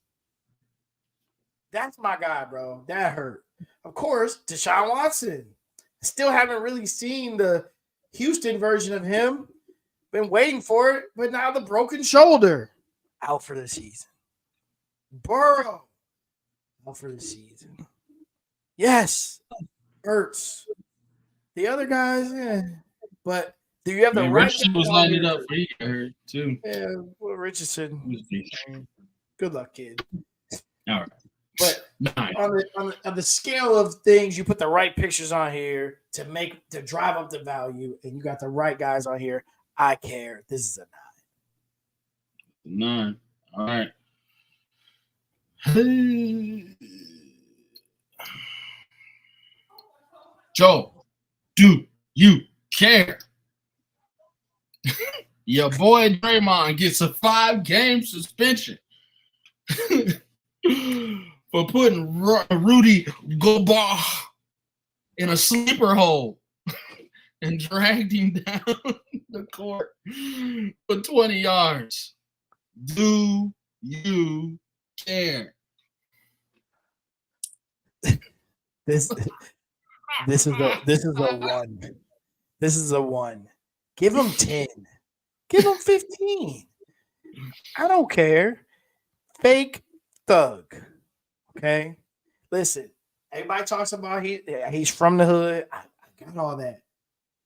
That's my guy, bro. That hurt. Of course, Deshaun Watson. Still haven't really seen the Houston version of him. Been waiting for it, but now the broken shoulder. Out for the season. Burrow. Out for the season. Yes. Hurts. The other guys, but do you have the right? Richardson was lining up for you, I heard, too. Yeah, well, Richardson. Good luck, kid. All right. But on the scale of things, you put the right pictures on here to drive up the value, and you got the right guys on here. I care. This is a 9. 9. All right. Hey. Joe, do you care? Your boy Draymond gets a 5-game suspension for putting Rudy Gobert in a sleeper hole and dragged him down the court for 20 yards. Do you care? This is a one. This is a one. Give him 10. Give him 15. I don't care. Fake thug. Okay. Listen, everybody talks about he's from the hood. I got all that.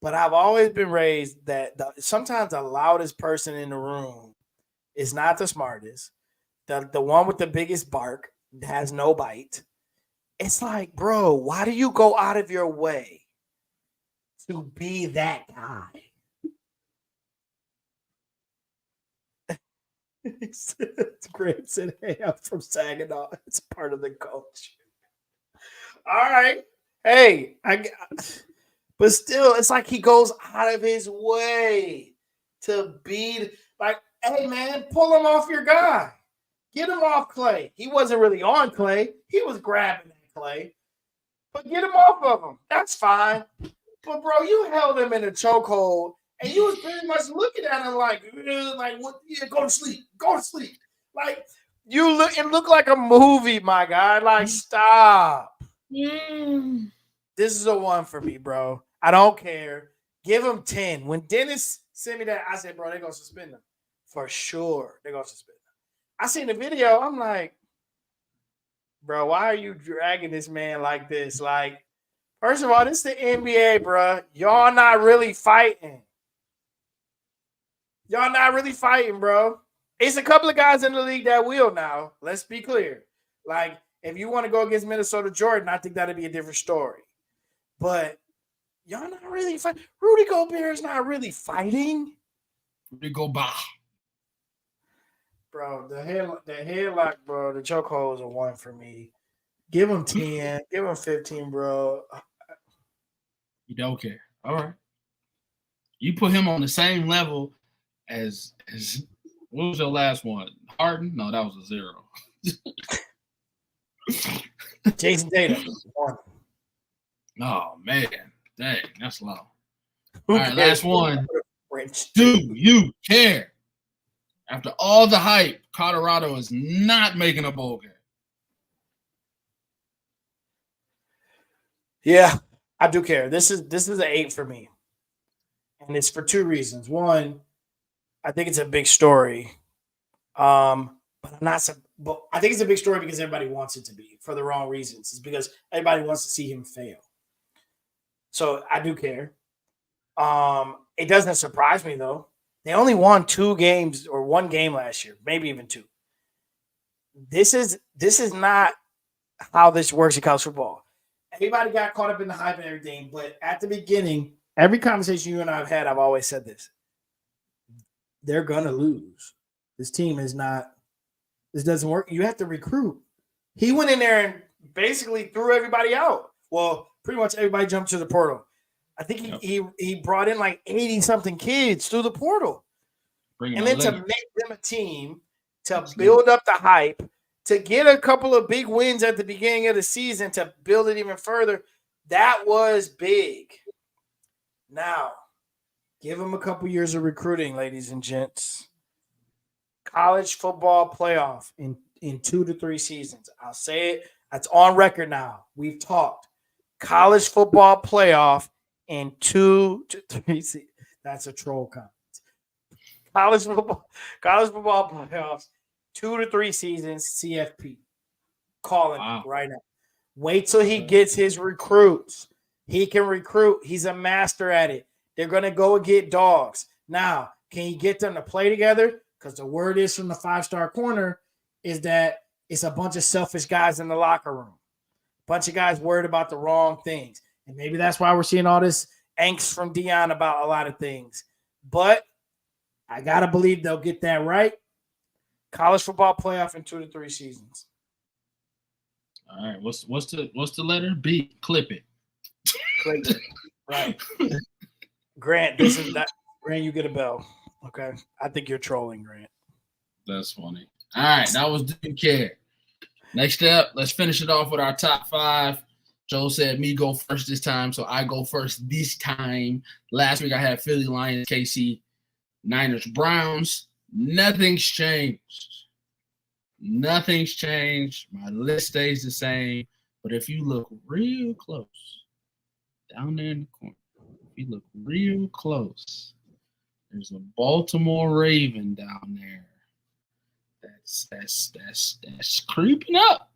But I've always been raised that sometimes the loudest person in the room is not the smartest. The one with the biggest bark has no bite. It's like, bro, why do you go out of your way to be that guy? It's great. Said, hey, I'm from Saginaw. It's part of the culture. All right. Hey, but still, it's like he goes out of his way to be like, hey, man, pull him off your guy. Get him off Clay. He wasn't really on Clay. He was grabbing at Clay. But get him off of him. That's fine. But, bro, you held him in a chokehold, and you was pretty much looking at him like what? Yeah, go to sleep. Go to sleep. Like, it looked like a movie, my guy. Like, stop. This is a one for me, bro. I don't care. Give him 10. When Dennis sent me that, I said, bro, they're going to suspend him. For sure, they're going to suspend him. I seen the video. I'm like, bro, why are you dragging this man like this? Like, first of all, this is the NBA, bro. Y'all not really fighting. Y'all not really fighting, bro. It's a couple of guys in the league that will now. Let's be clear. Like, if you want to go against Minnesota Jordan, I think that'd be a different story. But y'all not really fighting. Rudy Gobert's not really fighting. Rudy Gobert. Bro, the headlock, bro, the chokehold is a one for me. Give him 10. Give him 15, bro. You don't care. All right. You put him on the same level as what was your last one? Harden? No, that was a 0. Jason Tatum. 1. Oh, man. Dang, that's low. All right, last one. French. Do you care? After all the hype, Colorado is not making a bowl game. Yeah, I do care. This is an 8 for me. And it's for 2 reasons. One, I think it's a big story. But I'm not. But I think it's a big story because everybody wants it to be for the wrong reasons. It's because everybody wants to see him fail. So I do care. It doesn't surprise me though. They only won 2 games or 1 game last year, maybe even 2. This is not how this works in college football. Everybody got caught up in the hype and everything, but at the beginning, every conversation you and I have had, I've always said this. They're gonna lose. This team is not. This doesn't work. You have to recruit. He went in there and basically threw everybody out. Well, pretty much everybody jumped to the portal. I think he brought in like 80-something kids through the portal. And then to make them a team, to build up the hype, to get a couple of big wins at the beginning of the season, to build it even further, that was big. Now, give them a couple years of recruiting, ladies and gents. College football playoff in 2 to 3 seasons. I'll say it. That's on record now. We've talked. College football playoff in 2 to 3 seasons. That's a troll comment. College football playoffs, 2 to 3 seasons, CFP. Calling it right now. Wait till he gets his recruits. He can recruit. He's a master at it. They're going to go and get dogs. Now, can you get them to play together? Because the word is from the 5-star corner is that it's a bunch of selfish guys in the locker room. Bunch of guys worried about the wrong things. And maybe that's why we're seeing all this angst from Deion about a lot of things. But I got to believe they'll get that right. College football playoff in 2 to 3 seasons. All right. What's the letter? B. Clip it. Clip it. Right. Grant, this is that. Grant, you get a bell. Okay. I think you're trolling, Grant. That's funny. All right. That was Do You Care? Next up, let's finish it off with our top 5 Joe said me go first this time, so I go first this time. Last week I had Philly, Lions, KC, Niners, Browns. Nothing's changed. Nothing's changed. My list stays the same. But if you look real close, down there in the corner, if you look real close, there's a Baltimore Raven down there. That's creeping up.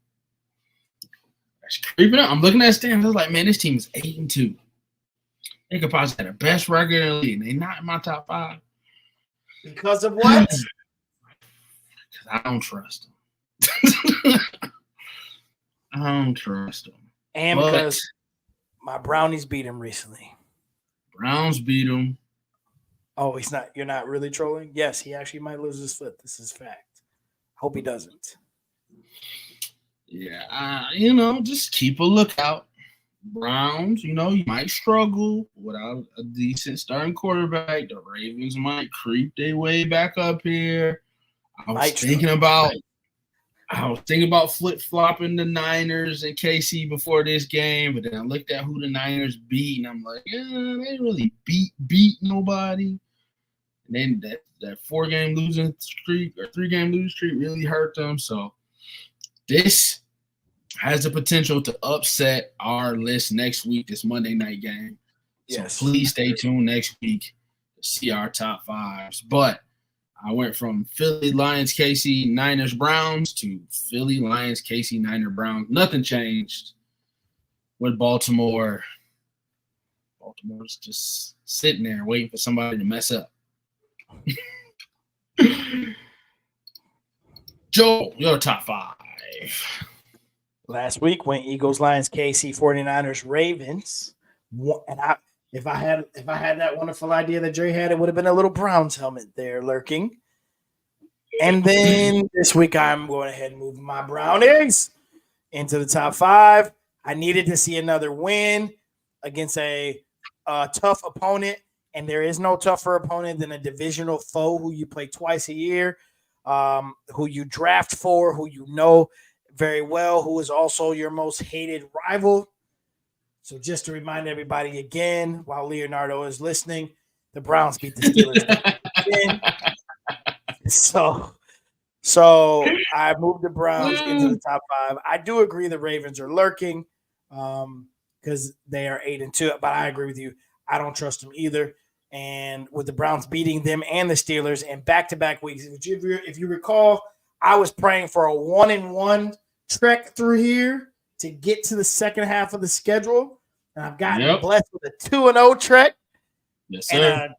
That's creeping up. I'm looking at stands. I was like, man, this team is 8-2. They could possibly have the best record in the league. They're not in my top 5. Because of what? Because I don't trust them. I don't trust them. And because my Brownies beat him recently. Browns beat him. Oh, he's not. You're not really trolling? Yes, he actually might lose his foot. This is fact. Hope he doesn't. Yeah, just keep a lookout. Browns, you might struggle without a decent starting quarterback. The Ravens might creep their way back up here. I was thinking about flip-flopping the Niners and KC before this game, but then I looked at who the Niners beat, and I'm like, yeah, they didn't really beat nobody. And then that 4-game losing streak or 3-game losing streak really hurt them. So this has the potential to upset our list next week, this Monday night game. Yes. So please stay tuned next week to see our top 5s. But I went from Philly, Lions, KC, Niners, Browns to Philly, Lions, KC, Niners, Browns. Nothing changed with Baltimore. Baltimore's just sitting there waiting for somebody to mess up. Joe, your top 5. Last week went Eagles, Lions, KC, 49ers, Ravens. And if I had that wonderful idea that Dre had, it would have been a little Browns helmet there lurking. And then this week I'm going ahead and move my Brownies into the top 5. I needed to see another win against a tough opponent, and there is no tougher opponent than a divisional foe who you play twice a year, who you draft for, who you know very well, who is also your most hated rival. So just to remind everybody again, while Leonardo is listening, the Browns beat the Steelers again. So I moved the Browns into the top 5. I do agree the Ravens are lurking because they are 8-2, but I agree with you. I don't trust them either. And with the Browns beating them and the Steelers in back-to-back weeks, if you recall, I was praying for a 1-1 trek through here to get to the second half of the schedule. And I've gotten blessed with a 2-0 trek. Yes, sir. And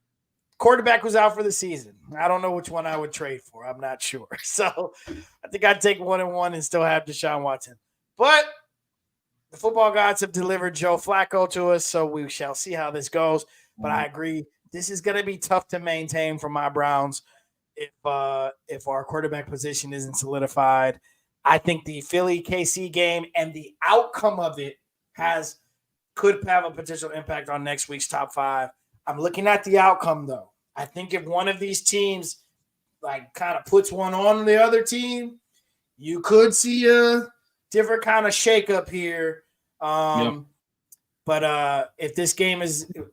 quarterback was out for the season. I don't know which one I would trade for. I'm not sure. So I think I'd take 1-1 and still have Deshaun Watson. But the football gods have delivered Joe Flacco to us, so we shall see how this goes. But I agree, this is going to be tough to maintain for my Browns if our quarterback position isn't solidified. I think the Philly KC game and the outcome of it could have a potential impact on next week's top 5. I'm looking at the outcome, though. I think if one of these teams kind of puts one on the other team, you could see a different kind of shakeup here. But if this game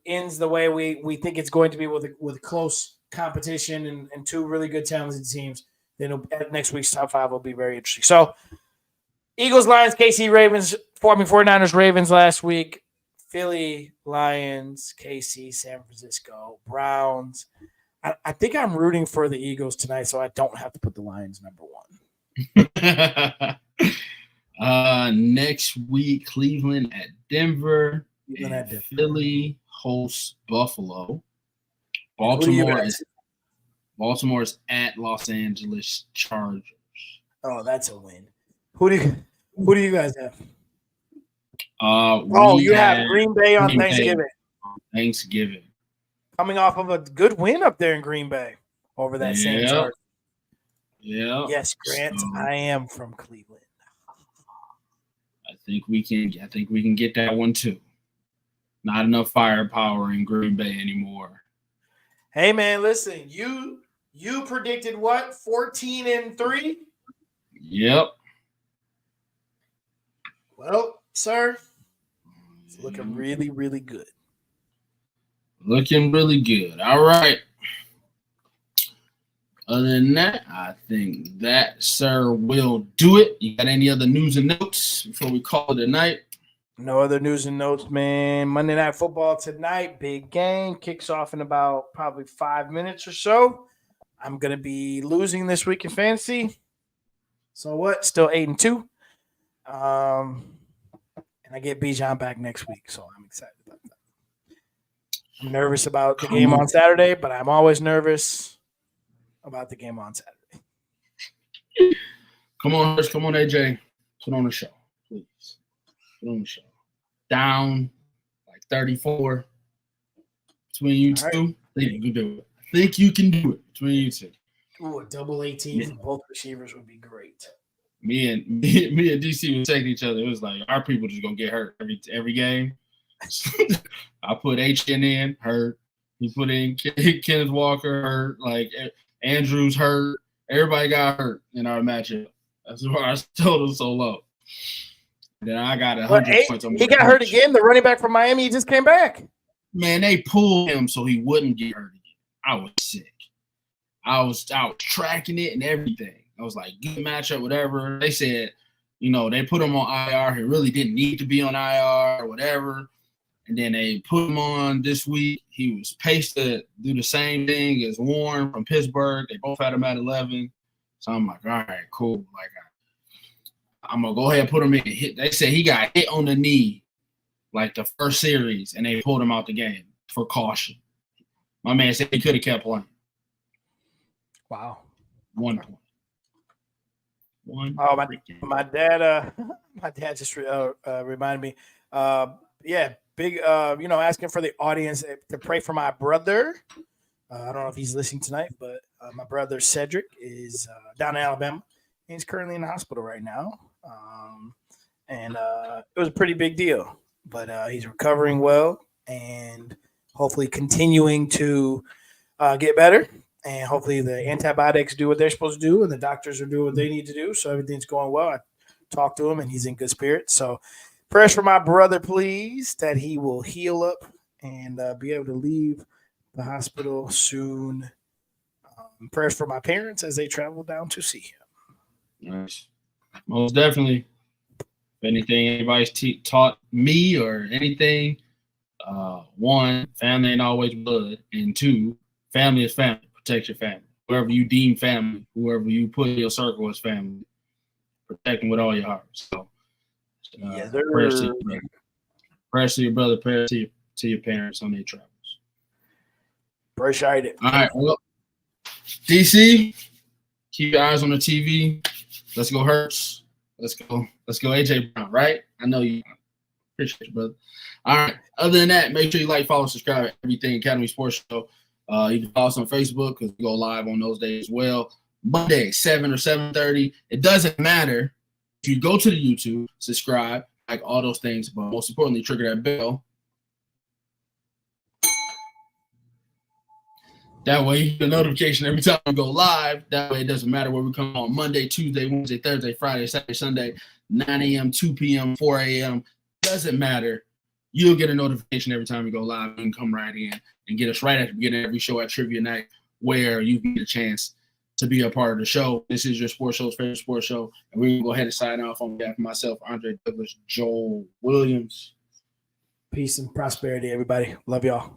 ends the way we think it's going to be with close competition and 2 really good talented teams, then next week's top 5 will be very interesting. So Eagles, Lions, KC, Ravens, 49ers, Ravens last week. Philly, Lions, KC, San Francisco, Browns. I think I'm rooting for the Eagles tonight, so I don't have to put the Lions number 1. Next week, Cleveland at Denver. Philly hosts Buffalo. Baltimore is at Los Angeles Chargers. Oh, that's a win. Who do you guys have? You have Green Bay on Thanksgiving. Coming off of a good win up there in Green Bay over that same Chargers. Yeah. Yes, Grant, I am from Cleveland. I think we can get that one too. Not enough firepower in Green Bay anymore. Hey man, listen, you predicted what? 14-3? Yep. Well, sir, It's looking really, really good. Looking really good. All right. Other than that, I think that, sir, will do it. You got any other news and notes before we call it a night? No other news and notes, man. Monday Night Football tonight. Big game. Kicks off in about probably 5 minutes or so. I'm going to be losing this week in fantasy. So what? Still 8-2. And I get Bijan back next week, so I'm excited about that. I'm nervous about the game on Saturday, but I'm always nervous about the game on Saturday. Come on, AJ. Put on the show, please. Put on the show. Down like 34 between you two. Right. I think you can do it. I think you can do it between you two. Ooh, a double 18 for both receivers would be great. Me and DC were taking each other. It was like our people just gonna get hurt every game. I put HN in, hurt. He put in Kenneth Walker, hurt. Like Andrews hurt. Everybody got hurt in our matchup. That's why our total so low. And then I got 100 points. He got hurt again. The running back from Miami, he just came back. Man, they pulled him so he wouldn't get hurt again. I was sick. I was tracking it and everything. I was like, good matchup, whatever. They said, they put him on IR. He really didn't need to be on IR or whatever. And then they put him on this week. He was paced to do the same thing as Warren from Pittsburgh. They both had him at 11. So I'm like, all right, cool. Like, I'm going to go ahead and put him in. They said he got hit on the knee like the first series, and they pulled him out the game for caution. My man said he could have kept playing. Wow. 1 point. Oh, my dad just reminded me. Big, asking for the audience to pray for my brother. I don't know if he's listening tonight, but my brother Cedric is down in Alabama. He's currently in the hospital right now. And it was a pretty big deal, but he's recovering well and hopefully continuing to get better. And hopefully the antibiotics do what they're supposed to do and the doctors are doing what they need to do. So everything's going well. I talked to him and he's in good spirits. So prayers for my brother, please, that he will heal up and be able to leave the hospital soon. Prayers for my parents as they travel down to see him. Nice. Most definitely. If anything anybody's taught me or anything, one, family ain't always blood. And two, family is family. Protect your family. Whoever you deem family, whoever you put in your circle as family, protect them with all your heart. So, prayers to your brother, prayers to your parents on their travels. Appreciate it. All right, well, DC, keep your eyes on the TV. Let's go, Hurts. Let's go, AJ Brown. Right? I know you. Appreciate you, brother. All right. Other than that, make sure you like, follow, subscribe. Everything Academy Sports Show. You can follow us on Facebook because we go live on those days as well. Monday, 7 or 7:30. It doesn't matter. If you go to the YouTube, subscribe, like all those things, but most importantly, trigger that bell. That way, you get a notification every time we go live. That way, it doesn't matter where we come on Monday, Tuesday, Wednesday, Thursday, Friday, Saturday, Sunday, 9 a.m., 2 p.m., 4 a.m. Doesn't matter. You'll get a notification every time we go live. You can come right in and get us right at the beginning of every show at Trivia Night where you can get a chance to be a part of the show. This is your sports show's favorite sports show. And we're going to go ahead and sign off on behalf of myself, Andre Douglas, Joel Williams. Peace and prosperity, everybody. Love y'all.